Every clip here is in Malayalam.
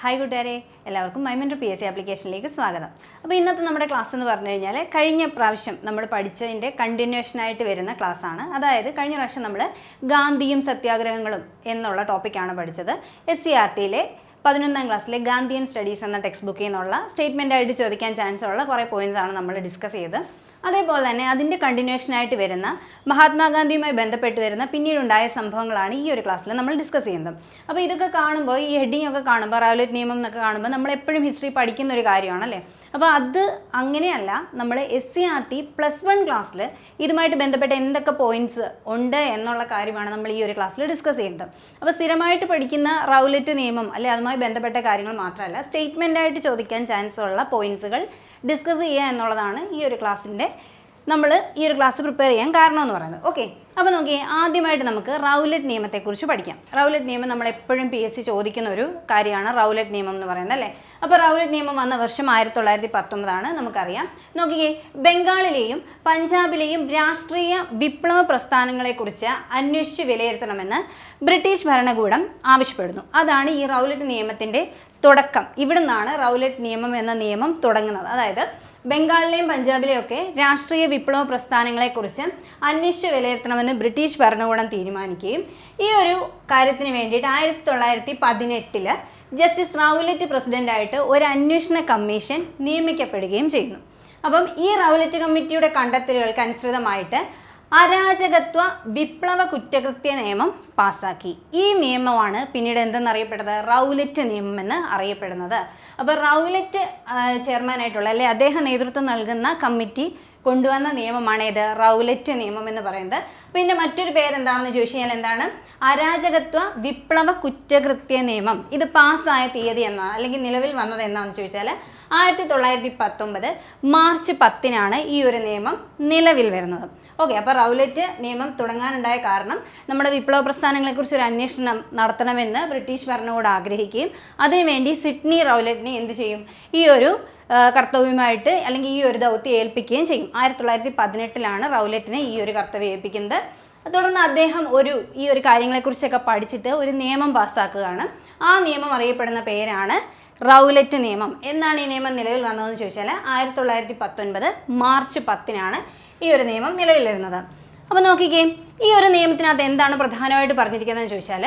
ഹായ് കൂട്ടുകാരെ, എല്ലാവർക്കും മൈമെൻറ്റർ PSC ആപ്ലിക്കേഷനിലേക്ക് സ്വാഗതം. അപ്പോൾ ഇന്നത്തെ നമ്മുടെ ക്ലാസ് എന്ന് പറഞ്ഞു കഴിഞ്ഞാൽ കഴിഞ്ഞ പ്രാവശ്യം നമ്മൾ പഠിച്ചതിൻ്റെ കണ്ടിന്യൂഷനായിട്ട് വരുന്ന ക്ലാസ്സാണ്. അതായത് കഴിഞ്ഞ പ്രാവശ്യം നമ്മൾ ഗാന്ധിയും സത്യാഗ്രഹങ്ങളും എന്നുള്ള ടോപ്പിക്കാണ് പഠിച്ചത്. SCERTയിലെ 11ാം ക്ലാസ്സിലെ ഗാന്ധിയൻ സ്റ്റഡീസ് എന്ന ടെക്സ്റ്റ് ബുക്കിൽ നിന്നുള്ള സ്റ്റേറ്റ്മെൻറ്റായിട്ട് ചോദിക്കാൻ ചാൻസ് ഉള്ള കുറേ പോയിൻറ്റ്സാണ് നമ്മൾ ഡിസ്കസ് ചെയ്തത്. അതേപോലെ തന്നെ അതിൻ്റെ കണ്ടിന്യൂഷനായിട്ട് വരുന്ന മഹാത്മാഗാന്ധിയുമായി ബന്ധപ്പെട്ട് വരുന്ന പിന്നീടുണ്ടായ സംഭവങ്ങളാണ് ഈ ഒരു ക്ലാസ്സിൽ നമ്മൾ ഡിസ്കസ് ചെയ്യുന്നത്. അപ്പോൾ ഇതൊക്കെ കാണുമ്പോൾ, ഈ ഹെഡിങ് ഒക്കെ കാണുമ്പോൾ, റൗലറ്റ് നിയമം എന്നൊക്കെ കാണുമ്പോൾ നമ്മൾ എപ്പോഴും ഹിസ്റ്ററി പഠിക്കുന്ന ഒരു കാര്യമാണല്ലേ. അപ്പോൾ അത് അങ്ങനെയല്ല, നമ്മൾ SCERT +1 ക്ലാസ്സിൽ ഇതുമായിട്ട് ബന്ധപ്പെട്ട എന്തൊക്കെ പോയിൻറ്റ്സ് ഉണ്ട് എന്നുള്ള കാര്യമാണ് നമ്മൾ ഈ ഒരു ക്ലാസ്സിൽ ഡിസ്കസ് ചെയ്യുന്നത്. അപ്പോൾ സ്ഥിരമായിട്ട് പഠിക്കുന്ന റൗലറ്റ് നിയമം അല്ലെ അതുമായി ബന്ധപ്പെട്ട കാര്യങ്ങൾ മാത്രമല്ല, സ്റ്റേറ്റ്മെൻറ്റായിട്ട് ചോദിക്കാൻ ചാൻസ് ഉള്ള പോയിൻറ്റ്സുകൾ ഡിസ്കസ് ചെയ്യുക എന്നുള്ളതാണ് ഈ ഒരു ക്ലാസ്സിൻ്റെ നമ്മൾ ഈ ഒരു ക്ലാസ് പ്രിപ്പയർ ചെയ്യാൻ കാരണം എന്ന് പറയുന്നത്. ഓക്കെ, അപ്പോൾ നോക്കിയേ, ആദ്യമായിട്ട് നമുക്ക് റൗലറ്റ് നിയമത്തെക്കുറിച്ച് പഠിക്കാം. റൗലറ്റ് നിയമം നമ്മളെപ്പോഴും PSC ചോദിക്കുന്ന ഒരു കാര്യമാണ് റൗലറ്റ് നിയമം എന്ന് പറയുന്നത് അല്ലേ. അപ്പോൾ റൗലറ്റ് നിയമം വന്ന വർഷം 1919 നമുക്കറിയാം. നോക്കിയേ, ബംഗാളിലെയും പഞ്ചാബിലെയും രാഷ്ട്രീയ വിപ്ലവ പ്രസ്ഥാനങ്ങളെക്കുറിച്ച് അന്വേഷിച്ച് വിലയിരുത്തണമെന്ന് ബ്രിട്ടീഷ് ഭരണകൂടം ആവശ്യപ്പെടുന്നു. അതാണ് ഈ റൗലറ്റ് നിയമത്തിൻ്റെ തുടക്കം. ഇവിടെ നിന്നാണ് റൗലറ്റ് നിയമം എന്ന നിയമം തുടങ്ങുന്നത്. അതായത് ബംഗാളിലെയും പഞ്ചാബിലെയും ഒക്കെ രാഷ്ട്രീയ വിപ്ലവ പ്രസ്ഥാനങ്ങളെക്കുറിച്ച് അന്വേഷിച്ച് വിലയിരുത്തണമെന്ന് ബ്രിട്ടീഷ് ഭരണകൂടം തീരുമാനിക്കുകയും ഈ ഒരു കാര്യത്തിന് വേണ്ടിയിട്ട് 1918 ജസ്റ്റിസ് റൗലറ്റ് പ്രസിഡൻ്റായിട്ട് ഒരു അന്വേഷണ കമ്മീഷൻ നിയമിക്കപ്പെടുകയും ചെയ്യുന്നു. അപ്പം ഈ റൗലറ്റ് കമ്മിറ്റിയുടെ കണ്ടെത്തലുകൾക്ക് അനുസൃതമായിട്ട് അരാജകത്വ വിപ്ലവ കുറ്റകൃത്യ നിയമം പാസ്സാക്കി. ഈ നിയമമാണ് പിന്നീട് എന്തെന്നറിയപ്പെടുന്നത്? റൗലറ്റ് നിയമം എന്ന് അറിയപ്പെടുന്നത്. അപ്പോൾ റൗലറ്റ് ചെയർമാനായിട്ടുള്ള അല്ലെ അദ്ദേഹം നേതൃത്വം നൽകുന്ന കമ്മിറ്റി കൊണ്ടുവന്ന നിയമമാണ് ഇത് റൗലറ്റ് നിയമം എന്ന് പറയുന്നത്. പിന്നെ മറ്റൊരു പേരെന്താണെന്ന് ചോദിച്ചു കഴിഞ്ഞാൽ എന്താണ്? അരാജകത്വ വിപ്ലവ കുറ്റകൃത്യ നിയമം. ഇത് പാസ്സായ തീയതി എന്നാണ് അല്ലെങ്കിൽ നിലവിൽ വന്നത് എന്നാണെന്ന് ചോദിച്ചാൽ 1919 മാർച്ച് 10 ഈ ഒരു നിയമം നിലവിൽ വരുന്നത്. ഓക്കെ, അപ്പോൾ റൗലറ്റ് നിയമം തുടങ്ങാനുണ്ടായ കാരണം നമ്മുടെ വിപ്ലവ പ്രസ്ഥാനങ്ങളെക്കുറിച്ച് ഒരു അന്വേഷണം നടത്തണമെന്ന് ബ്രിട്ടീഷ് ഭരണകൂടം ആഗ്രഹിക്കുകയും അതിനുവേണ്ടി സിഡ്നി റൗലറ്റിനെ എന്ത് ചെയ്യും? ഈ ഒരു കർത്തവ്യമായിട്ട് അല്ലെങ്കിൽ ഈ ഒരു ദൗത്യം ഏൽപ്പിക്കുകയും ചെയ്യും. 1918 റൗലറ്റിനെ ഈ ഒരു കർത്തവ്യം ഏൽപ്പിക്കുന്നത്. തുടർന്ന് അദ്ദേഹം ഈ ഒരു കാര്യങ്ങളെക്കുറിച്ചൊക്കെ പഠിച്ചിട്ട് ഒരു നിയമം പാസ്സാക്കുകയാണ്. ആ നിയമം അറിയപ്പെടുന്ന പേരാണ് റൗലറ്റ് നിയമം. എന്നാണ് ഈ നിയമം നിലവിൽ വന്നതെന്ന് ചോദിച്ചാൽ 1919 മാർച്ച് 10 ഈ ഒരു നിയമം നിലവിൽ വരുന്നത്. അപ്പോൾ നോക്കിക്കേ, ഈ ഒരു നിയമത്തിനകത്ത് എന്താണ് പ്രധാനമായിട്ട് പറഞ്ഞിരിക്കുന്നതെന്ന് ചോദിച്ചാൽ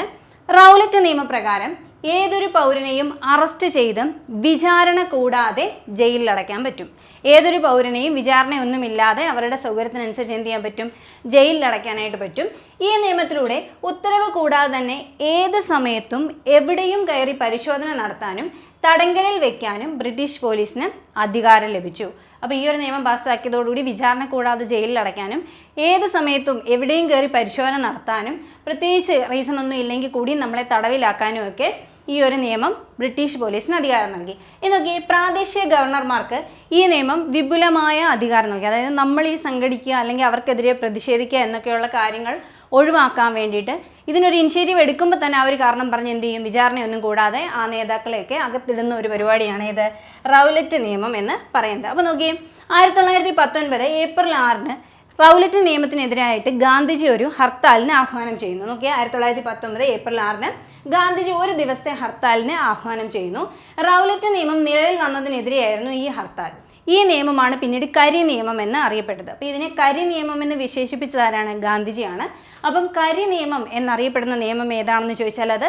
റൗലറ്റ് നിയമപ്രകാരം ഏതൊരു പൗരനെയും അറസ്റ്റ് ചെയ്ത് വിചാരണ കൂടാതെ ജയിലിലടയ്ക്കാൻ പറ്റും. ഏതൊരു പൗരനെയും വിചാരണയൊന്നുമില്ലാതെ അവരുടെ സൗകര്യത്തിനനുസരിച്ച് എന്ത് ചെയ്യാൻ പറ്റും? ജയിലിലടയ്ക്കാനായിട്ട് പറ്റും. ഈ നിയമത്തിലൂടെ ഉത്തരവ് കൂടാതെ തന്നെ ഏത് സമയത്തും എവിടെയും കയറി പരിശോധന നടത്താനും തടങ്കലിൽ വെക്കാനും ബ്രിട്ടീഷ് പോലീസിന് അധികാരം ലഭിച്ചു. അപ്പോൾ ഈ ഒരു നിയമം പാസ്സാക്കിയതോടുകൂടി വിചാരണ കൂടാതെ ജയിലിൽ അടയ്ക്കാനും ഏത് സമയത്തും എവിടെയും കയറി പരിശോധന നടത്താനും പ്രത്യേകിച്ച് റീസൺ ഒന്നും ഇല്ലെങ്കിൽ കൂടി നമ്മളെ തടവിലാക്കാനും ഒക്കെ ഈ ഒരു നിയമം ബ്രിട്ടീഷ് പോലീസിന് അധികാരം നൽകി. എന്നൊക്കെ പ്രാദേശിക ഗവർണർമാർക്ക് ഈ നിയമം വിപുലമായ അധികാരം നൽകി. അതായത് നമ്മൾ ഈ സംഘടിക്കുക അല്ലെങ്കിൽ അവർക്കെതിരെ പ്രതിഷേധിക്കുക എന്നൊക്കെയുള്ള കാര്യങ്ങൾ ഒഴിവാക്കാൻ വേണ്ടിയിട്ട് ഇതിനൊരു ഇനിഷ്യേറ്റീവ് എടുക്കുമ്പോൾ തന്നെ അവർ കാരണം പറഞ്ഞ് എന്ത് ചെയ്യും? വിചാരണയൊന്നും കൂടാതെ ആ നേതാക്കളെയൊക്കെ അകത്തിടുന്ന ഒരു പരിപാടിയാണ് ഇത് റൗലറ്റ് നിയമം എന്ന് പറയുന്നത്. അപ്പോൾ നോക്കിയേ, 1919 ഏപ്രിൽ 6 റൗലറ്റ് നിയമത്തിനെതിരായിട്ട് ഗാന്ധിജി ഒരു ഹർത്താലിന് ആഹ്വാനം ചെയ്യുന്നു. നോക്കിയാൽ 1919 ഏപ്രിൽ 6 ഗാന്ധിജി ഒരു ദിവസത്തെ ഹർത്താലിന് ആഹ്വാനം ചെയ്യുന്നു. റൗലറ്റ് നിയമം നിലവിൽ വന്നതിനെതിരെയായിരുന്നു ഈ ഹർത്താൽ. ഈ നിയമമാണ് പിന്നീട് കരി നിയമം എന്ന് അറിയപ്പെട്ടത്. അപ്പോൾ ഇതിനെ കരി നിയമം എന്ന് വിശേഷിപ്പിച്ചതാരാണ്? ഗാന്ധിജിയാണ്. അപ്പം കരി നിയമം എന്നറിയപ്പെടുന്ന നിയമം ഏതാണെന്ന് ചോദിച്ചാൽ അത്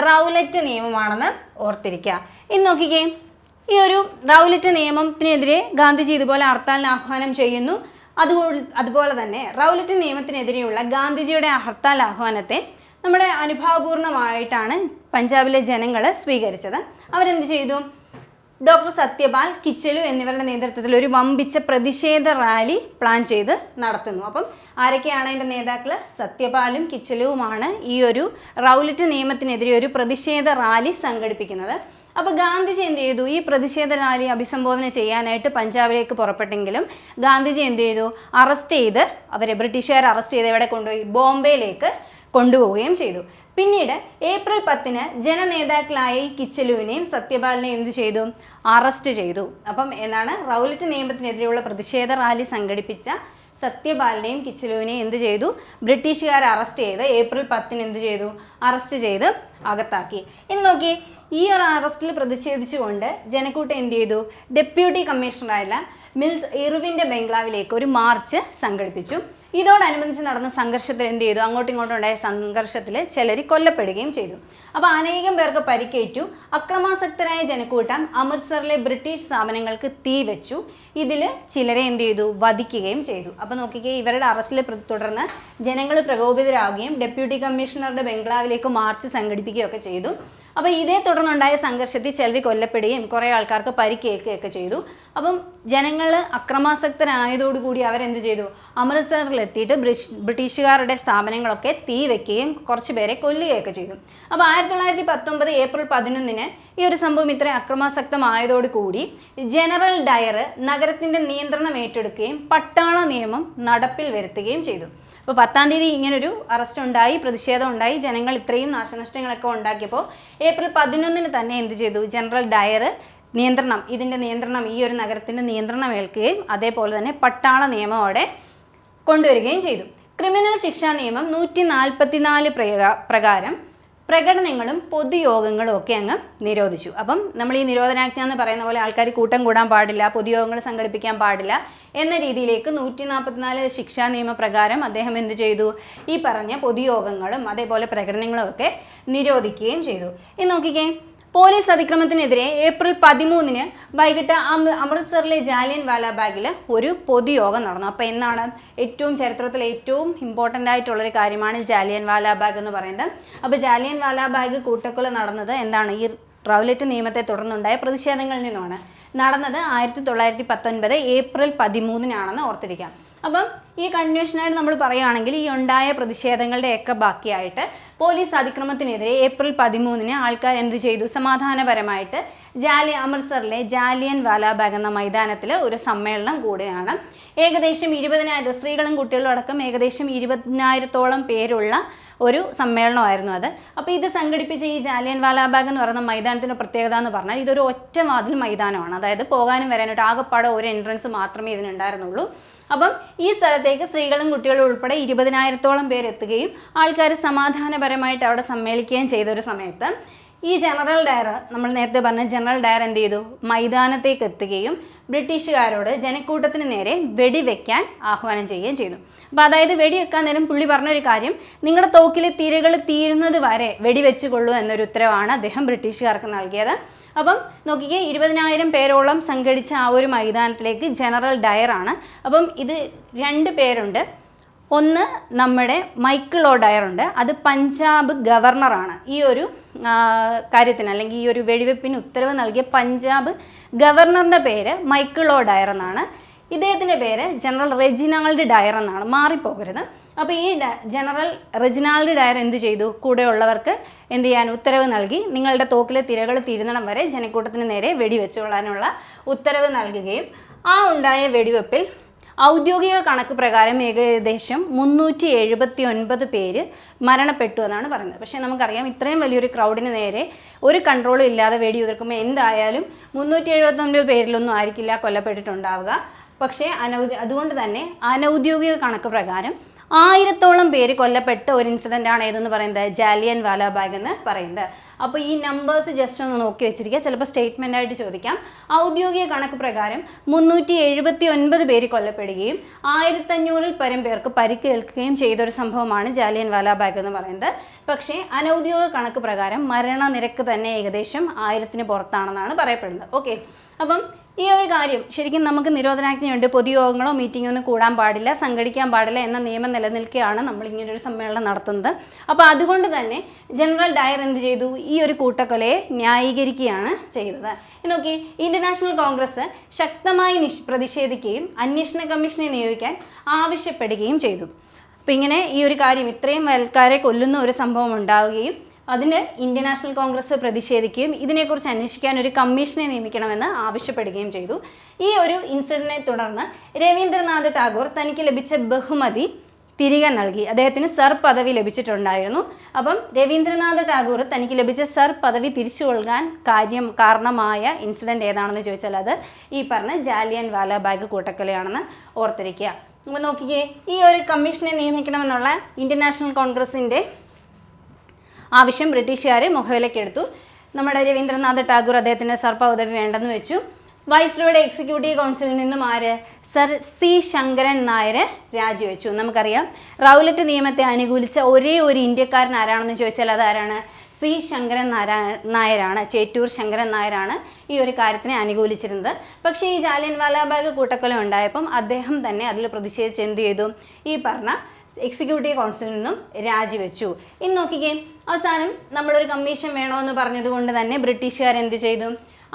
റൗലറ്റ് നിയമമാണെന്ന് ഓർത്തിരിക്കുക. ഇനി നോക്കിക്കേ, ഈ ഒരു റൗലറ്റ് നിയമത്തിനെതിരെ ഗാന്ധിജി ഇതുപോലെ ഹർത്താലിന് ആഹ്വാനം ചെയ്യുന്നു. അതുപോലെ തന്നെ റൗലറ്റ് നിയമത്തിനെതിരെയുള്ള ഗാന്ധിജിയുടെ ഹർത്താൽ ആഹ്വാനത്തെ നമ്മുടെ അനുഭാവപൂർണ്ണമായിട്ടാണ് പഞ്ചാബിലെ ജനങ്ങൾ സ്വീകരിച്ചത്. അവരെന്ത് ചെയ്തു? ഡോക്ടർ സത്യപാൽ, കിച്ചലു എന്നിവരുടെ നേതൃത്വത്തിൽ ഒരു വമ്പിച്ച പ്രതിഷേധ റാലി പ്ലാൻ ചെയ്ത് നടത്തുന്നു. അപ്പം ആരൊക്കെയാണ് അതിൻ്റെ നേതാക്കൾ? സത്യപാലും കിച്ചലുവുമാണ് ഈ ഒരു റൗലറ്റ് നിയമത്തിനെതിരെ ഒരു പ്രതിഷേധ റാലി സംഘടിപ്പിക്കുന്നത്. അപ്പോൾ ഗാന്ധിജി എന്ത് ചെയ്തു? ഈ പ്രതിഷേധ റാലി അഭിസംബോധന ചെയ്യാനായിട്ട് പഞ്ചാബിലേക്ക് പുറപ്പെട്ടെങ്കിലും ഗാന്ധിജി എന്ത് ചെയ്തു? അറസ്റ്റ് ചെയ്ത് ബ്രിട്ടീഷുകാർ അറസ്റ്റ് ചെയ്ത് എവിടെ കൊണ്ടുപോയി? ബോംബെയിലേക്ക് കൊണ്ടുപോവുകയും ചെയ്തു. പിന്നീട് ഏപ്രിൽ 10 ജനനേതാക്കളായ ഈ കിച്ചലുവിനെയും സത്യപാലിനെയും എന്ത് ചെയ്തു? അറസ്റ്റ് ചെയ്തു. അപ്പം എന്താണ്? റൗലറ്റ് നിയമത്തിനെതിരെയുള്ള പ്രതിഷേധ റാലി സംഘടിപ്പിച്ച സത്യപാലിനെയും കിച്ചലുവിനെയും എന്ത് ചെയ്തു? ബ്രിട്ടീഷുകാർ അറസ്റ്റ് ചെയ്ത് ഏപ്രിൽ 10 എന്ത് ചെയ്തു? അറസ്റ്റ് ചെയ്ത് അകത്താക്കി. ഇനി നോക്കി, ഈ ഒരു അറസ്റ്റിൽ പ്രതിഷേധിച്ചുകൊണ്ട് ജനക്കൂട്ടം എന്ത് ചെയ്തു? ഡെപ്യൂട്ടി കമ്മീഷണറായുള്ള മിൽസ് ഇർവിൻ്റെ ബംഗ്ലാവിലേക്ക് ഒരു മാർച്ച് സംഘടിപ്പിച്ചു. ഇതോടനുബന്ധിച്ച് നടന്ന സംഘർഷത്തിൽ എന്ത് ചെയ്തു? അങ്ങോട്ടും ഇങ്ങോട്ടും ഉണ്ടായ സംഘർഷത്തിൽ ചിലർ കൊല്ലപ്പെടുകയും ചെയ്തു. അപ്പോൾ അനേകം പേർക്ക് പരിക്കേറ്റു. അക്രമാസക്തരായ ജനക്കൂട്ടം അമൃത്സറിലെ ബ്രിട്ടീഷ് സ്ഥാപനങ്ങൾക്ക് തീ വെച്ചു. ഇതിൽ ചിലരെ എന്ത് ചെയ്തു? വധിക്കുകയും ചെയ്തു. അപ്പോൾ നോക്കിക്കേ, ഇവരുടെ അറസ്റ്റിൽ തുടർന്ന് ജനങ്ങൾ പ്രകോപിതരാകുകയും ഡെപ്യൂട്ടി കമ്മീഷണറുടെ ബംഗ്ലാവിലേക്ക് മാർച്ച് സംഘടിപ്പിക്കുകയൊക്കെ ചെയ്തു. അപ്പോൾ ഇതേ തുടർന്നുണ്ടായ സംഘർഷത്തിൽ ചിലർ കൊല്ലപ്പെടുകയും കുറേ ആൾക്കാർക്ക് പരിക്കേൽക്കുകയൊക്കെ ചെയ്തു. അപ്പം ജനങ്ങൾ അക്രമാസക്തരായതോടുകൂടി അവരെന്ത് ചെയ്തു? അമൃത്സറിലെത്തിയിട്ട് ബ്രിട്ടീഷുകാരുടെ സ്ഥാപനങ്ങളൊക്കെ തീ വയ്ക്കുകയും കുറച്ച് പേരെ കൊല്ലുകയൊക്കെ ചെയ്തു. അപ്പോൾ 1919 ഏപ്രിൽ 11 ഈ ഒരു സംഭവം ഇത്ര അക്രമാസക്തമായതോടുകൂടി ജനറൽ ഡയർ നഗരത്തിൻ്റെ നിയന്ത്രണം ഏറ്റെടുക്കുകയും പട്ടാള നിയമം നടപ്പിൽ വരുത്തുകയും ചെയ്തു. അപ്പോൾ 10-ാം തീയതി ഇങ്ങനൊരു അറസ്റ്റ് ഉണ്ടായി, പ്രതിഷേധം ഉണ്ടായി, ജനങ്ങൾ ഇത്രയും നാശനഷ്ടങ്ങളൊക്കെ ഉണ്ടാക്കിയപ്പോൾ ഏപ്രിൽ 11 തന്നെ എന്ത് ചെയ്തു? ജനറൽ ഡയർ ഇതിൻ്റെ നിയന്ത്രണം, ഈ ഒരു നഗരത്തിൻ്റെ നിയന്ത്രണം ഏൽക്കുകയും അതേപോലെ തന്നെ പട്ടാള നിയമം അവിടെ കൊണ്ടുവരികയും ചെയ്തു. ക്രിമിനൽ ശിക്ഷാ നിയമം 144 പ്രകാരം പ്രകടനങ്ങളും പൊതുയോഗങ്ങളും ഒക്കെ അങ്ങ് നിരോധിച്ചു. അപ്പം നമ്മൾ ഈ നിരോധനാജ്ഞ എന്ന് പറയുന്ന പോലെ ആൾക്കാർ കൂട്ടം കൂടാൻ പാടില്ല, പൊതുയോഗങ്ങൾ സംഘടിപ്പിക്കാൻ പാടില്ല എന്ന രീതിയിലേക്ക് 144 ശിക്ഷാ നിയമപ്രകാരം അദ്ദേഹം എന്ത് ചെയ്തു? ഈ പറഞ്ഞ പൊതുയോഗങ്ങളും അതേപോലെ പ്രകടനങ്ങളും ഒക്കെ നിരോധിക്കുകയും ചെയ്തു. ഇത് നോക്കിക്കേ, പോലീസ് അതിക്രമത്തിനെതിരെ ഏപ്രിൽ 13 വൈകിട്ട് അമൃത്സറിലെ ജാലിയൻ വാലാബാഗിൽ ഒരു പൊതുയോഗം നടന്നു. അപ്പോൾ എന്നാണ്? ചരിത്രത്തിലെ ഏറ്റവും ഇമ്പോർട്ടൻ്റ് ആയിട്ടുള്ളൊരു കാര്യമാണ് ജാലിയൻ വാലാബാഗ് എന്ന് പറയുന്നത്. അപ്പോൾ ജാലിയൻ വാലാബാഗ് കൂട്ടക്കൊല നടന്നത് എന്താണ്? ഈ റൗലറ്റ് നിയമത്തെ തുടർന്നുണ്ടായ പ്രതിഷേധങ്ങളിൽ നിന്നുമാണ്. നടന്നത് 1919 ഏപ്രിൽ 13 ഓർത്തിരിക്കാം. അപ്പം ഈ കൺവെൻഷനായിട്ട് നമ്മൾ പറയുകയാണെങ്കിൽ ഈ ഉണ്ടായ പ്രതിഷേധങ്ങളുടെയൊക്കെ ബാക്കിയായിട്ട് പോലീസ് അതിക്രമത്തിനെതിരെ ഏപ്രിൽ 13 ആൾക്കാർ എന്ത് ചെയ്തു? സമാധാനപരമായിട്ട് അമൃത്സറിലെ ജാലിയൻ വാലാബാഗ് എന്ന മൈതാനത്തിൽ ഒരു സമ്മേളനം കൂടുകയാണ്. ഏകദേശം 20,000 സ്ത്രീകളും കുട്ടികളും അടക്കം ഏകദേശം 20,000-ഓളം പേരുള്ള ഒരു സമ്മേളനമായിരുന്നു അത്. അപ്പോൾ ഇത് സംഘടിപ്പിച്ച ഈ ജാലിയൻ വാലാബാഗ് എന്ന് പറയുന്ന മൈതാനത്തിൻ്റെ പ്രത്യേകത എന്ന് പറഞ്ഞാൽ ഇതൊരു ഒറ്റ വാതിൽ മൈതാനമാണ്. അതായത് പോകാനും വരാനായിട്ട് ആകെപ്പാടെ ഒരു എൻട്രൻസ് മാത്രമേ ഇതിനുണ്ടായിരുന്നുള്ളൂ. അപ്പം ഈ സ്ഥലത്തേക്ക് സ്ത്രീകളും കുട്ടികളും ഉൾപ്പെടെ 20,000-ഓളം പേരെത്തുകയും ആൾക്കാർ സമാധാനപരമായിട്ട് അവിടെ സമ്മേളിക്കുകയും ചെയ്തൊരു സമയത്ത് ഈ ജനറൽ ഡയർ, നമ്മൾ നേരത്തെ പറഞ്ഞ ജനറൽ ഡയർ എന്ത് ചെയ്തു? മൈതാനത്തേക്ക് എത്തുകയും ബ്രിട്ടീഷുകാരോട് ജനക്കൂട്ടത്തിന് നേരെ വെടിവെക്കാൻ ആഹ്വാനം ചെയ്യുകയും ചെയ്തു. അപ്പോൾ അതായത് വെടിവെക്കാൻ നേരം പുള്ളി പറഞ്ഞൊരു കാര്യം, നിങ്ങളുടെ തോക്കിലെ തിരകൾ തീരുന്നത് വരെ വെടിവെച്ച് കൊള്ളൂ എന്നൊരു ഉത്തരവാണ് അദ്ദേഹം ബ്രിട്ടീഷുകാർക്ക് നൽകിയത്. അപ്പം നോക്കിക്കേ, 20,000 പേരോളം സംഘടിച്ച ആ ഒരു മൈതാനത്തിലേക്ക് ജനറൽ ഡയറാണ്. അപ്പം ഇത് 2 പേരുണ്ട്. ഒന്ന് നമ്മുടെ മൈക്കിൾ ഒ ഡയർ ഉണ്ട്, അത് പഞ്ചാബ് ഗവർണറാണ്. ഈ ഒരു കാര്യത്തിന് അല്ലെങ്കിൽ ഈ ഒരു വെടിവെപ്പിന് ഉത്തരവ് നൽകിയ പഞ്ചാബ് ഗവർണറിൻ്റെ പേര് മൈക്കിൾ ഒ ഡയർ എന്നാണ്. ഇദ്ദേഹത്തിൻ്റെ പേര് ജനറൽ റെജിനാൾഡ് ഡയർ എന്നാണ്, മാറിപ്പോകരുത്. അപ്പോൾ ഈ ജനറൽ റെജിനാൾഡ് ഡയർ എന്ത് ചെയ്തു? കൂടെയുള്ളവർക്ക് എന്ത് ചെയ്യാൻ ഉത്തരവ് നൽകി, നിങ്ങളുടെ തോക്കിലെ തിരകൾ തീരുന്നിടം വരെ ജനക്കൂട്ടത്തിന് നേരെ വെടിവെച്ചുകൊള്ളാനുള്ള ഉത്തരവ് നൽകുകയും ആ ഉണ്ടായ വെടിവെപ്പിൽ ഔദ്യോഗിക കണക്ക് പ്രകാരം ഏകദേശം 379 പേര് മരണപ്പെട്ടു എന്നാണ് പറയുന്നത്. പക്ഷേ നമുക്കറിയാം ഇത്രയും വലിയൊരു ക്രൗഡിന് നേരെ ഒരു കൺട്രോളും ഇല്ലാതെ വെടിയുതിർക്കുമ്പോൾ എന്തായാലും 379 പേരിലൊന്നും ആയിരിക്കില്ല കൊല്ലപ്പെട്ടിട്ടുണ്ടാവുക. പക്ഷേ അതുകൊണ്ട് തന്നെ അനൗദ്യോഗിക കണക്ക് പ്രകാരം 1000-ഓളം പേര് കൊല്ലപ്പെട്ട ഒരു ഇൻസിഡൻ്റാണ് ഏതെന്ന് പറയുന്നത്? ജാലിയൻ വാലാബാഗ് എന്ന് പറയുന്നത്. അപ്പോൾ ഈ നമ്പേഴ്സ് ജസ്റ്റ് ഒന്ന് നോക്കി വെച്ചിരിക്കുക, ചിലപ്പോൾ സ്റ്റേറ്റ്മെൻ്റ് ആയിട്ട് ചോദിക്കാം. ഔദ്യോഗിക കണക്ക് പ്രകാരം 379 പേര് കൊല്ലപ്പെടുകയും 1500-ൽ പരം പേർക്ക് പരിക്കേൽക്കുകയും ചെയ്തൊരു സംഭവമാണ് ജാലിയൻ വാലാബാഗ് എന്ന് പറയുന്നത്. പക്ഷേ അനൗദ്യോഗിക കണക്ക് പ്രകാരം മരണനിരക്ക് തന്നെ ഏകദേശം 1000-ന് പുറത്താണെന്നാണ് പറയപ്പെടുന്നത്. ഓക്കെ, അപ്പം ഈ ഒരു കാര്യം ശരിക്കും നമുക്ക് നിരോധനാജ്ഞയുണ്ട്, പൊതുയോഗങ്ങളോ മീറ്റിങ്ങോ ഒന്നും കൂടാൻ പാടില്ല, സംഘടിക്കാൻ പാടില്ല എന്ന നിയമം നിലനിൽക്കുകയാണ് നമ്മൾ ഇങ്ങനൊരു സമ്മേളനം നടത്തുന്നത്. അപ്പോൾ അതുകൊണ്ട് തന്നെ ജനറൽ ഡയർ എന്ത് ചെയ്തു? ഈ ഒരു കൂട്ടക്കൊലയെ ന്യായീകരിക്കുകയാണ് ചെയ്തത്. നോക്കി, ഇന്റർനാഷണൽ കോൺഗ്രസ് ശക്തമായി പ്രതിഷേധിക്കുകയും അന്വേഷണ കമ്മീഷനെ നിയോഗിക്കാൻ ആവശ്യപ്പെടുകയും ചെയ്തു. അപ്പോൾ ഇങ്ങനെ ഈ ഒരു കാര്യം, ഇത്രയും ആൾക്കാരെ കൊല്ലുന്ന ഒരു സംഭവം ഉണ്ടാവുകയും അതിന് ഇന്ത്യൻ നാഷണൽ കോൺഗ്രസ് പ്രതിഷേധിക്കുകയും ഇതിനെക്കുറിച്ച് അന്വേഷിക്കാൻ ഒരു കമ്മീഷനെ നിയമിക്കണമെന്ന് ആവശ്യപ്പെടുകയും ചെയ്തു. ഈ ഒരു ഇൻസിഡന്റിനെ തുടർന്ന് രവീന്ദ്രനാഥ് ടാഗോർ തനിക്ക് ലഭിച്ച ബഹുമതി തിരികെ നൽകി. അദ്ദേഹത്തിന് സർ പദവി ലഭിച്ചിട്ടുണ്ടായിരുന്നു. അപ്പം രവീന്ദ്രനാഥ് ടാഗോർ തനിക്ക് ലഭിച്ച സർ പദവി തിരിച്ചു കൊള്ളാൻ കാരണമായ ഇൻസിഡൻറ്റ് ഏതാണെന്ന് ചോദിച്ചാൽ അത് ഈ പറഞ്ഞ ജാലിയൻ വാലാബാഗ് കൂട്ടക്കൊലയാണെന്ന് ഓർത്തിരിക്കുക. അപ്പോൾ നോക്കിക്കേ, ഈ ഒരു കമ്മീഷനെ നിയമിക്കണമെന്നുള്ള ഇന്ത്യൻ നാഷണൽ കോൺഗ്രസിൻ്റെ ആവശ്യം ബ്രിട്ടീഷുകാർ മുഖവിലക്കെടുത്തു. നമ്മുടെ രവീന്ദ്രനാഥ് ടാഗോർ അദ്ദേഹത്തിന് സർ പദവി വേണ്ടെന്ന് വെച്ചു. വൈസ്രോയുടെ എക്സിക്യൂട്ടീവ് കൗൺസിലിൽ നിന്നും ആര്? സർ സി ശങ്കരൻ നായർ രാജിവെച്ചു. നമുക്കറിയാം റൗലറ്റ് നിയമത്തെ അനുകൂലിച്ച ഒരേ ഒരു ഇന്ത്യക്കാരൻ ആരാണെന്ന് ചോദിച്ചാൽ അതാരാണ്? സി ശങ്കരൻ നായരാണ്. ചേറ്റൂർ ശങ്കരൻ നായരാണ് ഈ ഒരു കാര്യത്തിനെ അനുകൂലിച്ചിരുന്നത്. പക്ഷേ ഈ ജാലിയൻവാലാബാഗ് കൂട്ടക്കൊല ഉണ്ടായപ്പം അദ്ദേഹം തന്നെ അതിൽ പ്രതിഷേധിച്ച് എന്ത് ചെയ്തു? ഈ പറഞ്ഞ എക്സിക്യൂട്ടീവ് കൗൺസിലിൽ നിന്നും രാജിവെച്ചു. ഇനി നോക്കിക്കേ, അവസാനം നമ്മളൊരു കമ്മീഷൻ വേണമെന്ന് പറഞ്ഞതുകൊണ്ട് തന്നെ ബ്രിട്ടീഷുകാർ എന്ത് ചെയ്തു?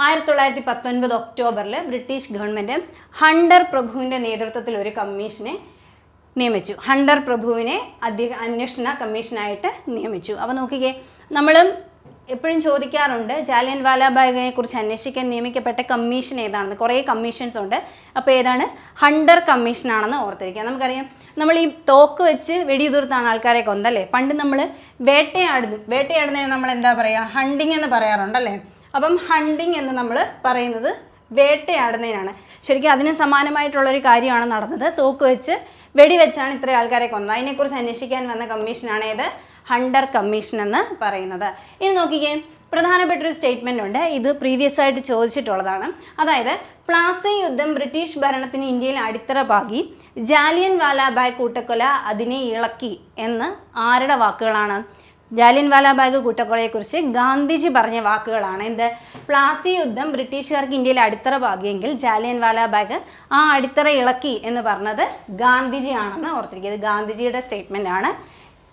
1919 ഒക്ടോബറിൽ ബ്രിട്ടീഷ് ഗവൺമെൻറ് ഹണ്ടർ പ്രഭുവിൻ്റെ നേതൃത്വത്തിൽ ഒരു കമ്മീഷനെ നിയമിച്ചു. ഹണ്ടർ പ്രഭുവിനെ അന്വേഷണ കമ്മീഷനായിട്ട് നിയമിച്ചു. അപ്പോൾ നോക്കിക്കേ, നമ്മളും എപ്പോഴും ചോദിക്കാറുണ്ട് ജാലിയൻവാലാബാഗിനെ കുറിച്ച് അന്വേഷിക്കാൻ നിയമിക്കപ്പെട്ട കമ്മീഷൻ ഏതാണെന്ന്. കുറേ കമ്മീഷൻസ് ഉണ്ട്. അപ്പോൾ ഏതാണ്? ഹണ്ടർ കമ്മീഷനാണെന്ന് ഓർത്തിരിക്കുക. നമുക്കറിയാം നമ്മൾ ഈ തോക്ക് വെച്ച് വെടിയുതിർത്താണ് ആൾക്കാരെ കൊന്നല്ലേ. പണ്ട് നമ്മൾ വേട്ടയാടുന്നതിന് നമ്മൾ എന്താ പറയുക? ഹണ്ടിങ് എന്ന് പറയാറുണ്ടല്ലേ. അപ്പം ഹണ്ടിങ് എന്ന് നമ്മൾ പറയുന്നത് വേട്ടയാടുന്നതിനാണ്. ശരിക്കും അതിന് സമാനമായിട്ടുള്ളൊരു കാര്യമാണ് നടന്നത്. തോക്ക് വെച്ച് വെടിവെച്ചാണ് ഇത്രയും ആൾക്കാരെ കൊന്നത്. അതിനെക്കുറിച്ച് അന്വേഷിക്കാൻ വന്ന കമ്മീഷനാണ് ഏത്? ഹണ്ടർ കമ്മീഷൻ എന്ന് പറയുന്നത്. ഇനി നോക്കിക്കേ, പ്രധാനപ്പെട്ടൊരു സ്റ്റേറ്റ്മെൻ്റ് ഉണ്ട്. ഇത് പ്രീവിയസ് ആയിട്ട് ചോദിച്ചിട്ടുള്ളതാണ്. അതായത് പ്ലാസി യുദ്ധം ബ്രിട്ടീഷ് ഭരണത്തിന് ഇന്ത്യയിൽ അടിത്തറ പാകി, ജാലിയൻവാലാബാഗ് കൂട്ടക്കൊല അതിനെ ഇളക്കി എന്ന് ആരുടെ വാക്കുകളാണ്? ജാലിയൻവാലാബാഗ് കൂട്ടക്കൊലയെക്കുറിച്ച് ഗാന്ധിജി പറഞ്ഞ വാക്കുകളാണ്. എന്ത്? പ്ലാസി യുദ്ധം ബ്രിട്ടീഷുകാർക്ക് ഇന്ത്യയിൽ അടിത്തറ പാകിയെങ്കിൽ ജാലിയൻവാലാബാഗ് ആ അടിത്തറ ഇളക്കി എന്ന് പറഞ്ഞത് ഗാന്ധിജി ആണെന്ന് ഓർത്തിരിക്കുക. ഇത് ഗാന്ധിജിയുടെ സ്റ്റേറ്റ്മെൻ്റ് ആണ്.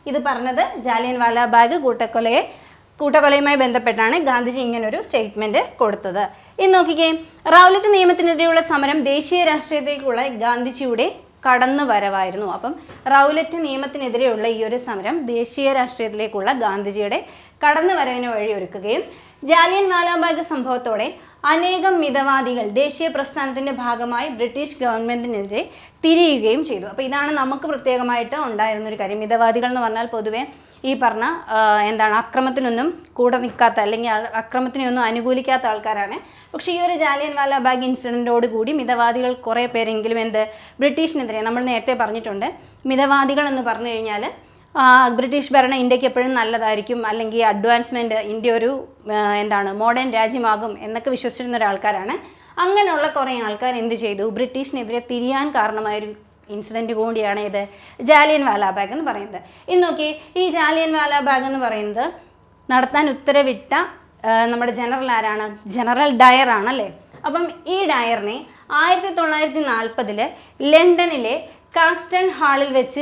ഇത് പറഞ്ഞത് ജാലിയൻവാലാബാഗ് കൂട്ടക്കൊലയുമായി ബന്ധപ്പെട്ടാണ് ഗാന്ധിജി ഇങ്ങനൊരു സ്റ്റേറ്റ്മെൻറ്റ് കൊടുത്തത്. ഇനി നോക്കിക്കേ, റൗലറ്റ് നിയമത്തിനെതിരെയുള്ള സമരം ദേശീയ രാഷ്ട്രീയത്തിലേക്കുള്ള ഗാന്ധിജിയുടെ കടന്നു വരവായിരുന്നു. അപ്പം റൗലറ്റ് നിയമത്തിനെതിരെയുള്ള ഈ ഒരു സമരം ദേശീയ രാഷ്ട്രീയത്തിലേക്കുള്ള ഗാന്ധിജിയുടെ കടന്നു വരവിന് വഴിയൊരുക്കുകയും ജാലിയൻവാലാബാഗ് സംഭവത്തോടെ അനേകം മിതവാദികൾ ദേശീയ പ്രസ്ഥാനത്തിൻ്റെ ഭാഗമായി ബ്രിട്ടീഷ് ഗവൺമെൻറ്റിനെതിരെ തിരിയുകയും ചെയ്തു. അപ്പോൾ ഇതാണ് നമുക്ക് പ്രത്യേകമായിട്ട് ഉണ്ടായിരുന്നൊരു കാര്യം. മിതവാദികൾ എന്ന് പറഞ്ഞാൽ പൊതുവേ ഈ പറഞ്ഞ അക്രമത്തിനൊന്നും കൂടെ നിൽക്കാത്ത അല്ലെങ്കിൽ അക്രമത്തിനൊന്നും അനുകൂലിക്കാത്ത ആൾക്കാരാണ്. പക്ഷേ ഈ ഒരു ജാലിയൻവാലാബാഗ് ഇൻസിഡൻറ്റോട് കൂടി മിതവാദികൾ കുറേ പേരെങ്കിലും ബ്രിട്ടീഷിനെതിരെ, നമ്മൾ നേരത്തെ പറഞ്ഞിട്ടുണ്ട്, മിതവാദികൾ എന്ന് പറഞ്ഞു കഴിഞ്ഞാൽ ബ്രിട്ടീഷ് ഭരണം ഇന്ത്യക്ക് എപ്പോഴും നല്ലതായിരിക്കും, അല്ലെങ്കിൽ അഡ്വാൻസ്മെൻറ്റ്, ഇന്ത്യ ഒരു മോഡേൺ രാജ്യമാകും എന്നൊക്കെ വിശ്വസിച്ചിരുന്ന ഒരാൾക്കാരാണ്. അങ്ങനെയുള്ള കുറേ ആൾക്കാർ എന്ത് ചെയ്തു? ബ്രിട്ടീഷിനെതിരെ തിരിയാൻ കാരണമായൊരു ഇൻസിഡൻറ്റ് കൂടിയാണ് ഇത് ജാലിയൻവാലാബാഗ് എന്ന് പറയുന്നത്. ഇന്ന് നോക്കി, ഈ ജാലിയൻവാലാബാഗ് എന്ന് പറയുന്നത് നടത്താൻ ഉത്തരവിട്ട നമ്മുടെ ജനറൽ ആരാണ്? ജനറൽ ഡയർ ആണല്ലേ. അപ്പം ഈ ഡയറിനെ 1940 ലണ്ടനിലെ കാക്സ്റ്റൺ ഹാളിൽ വെച്ച്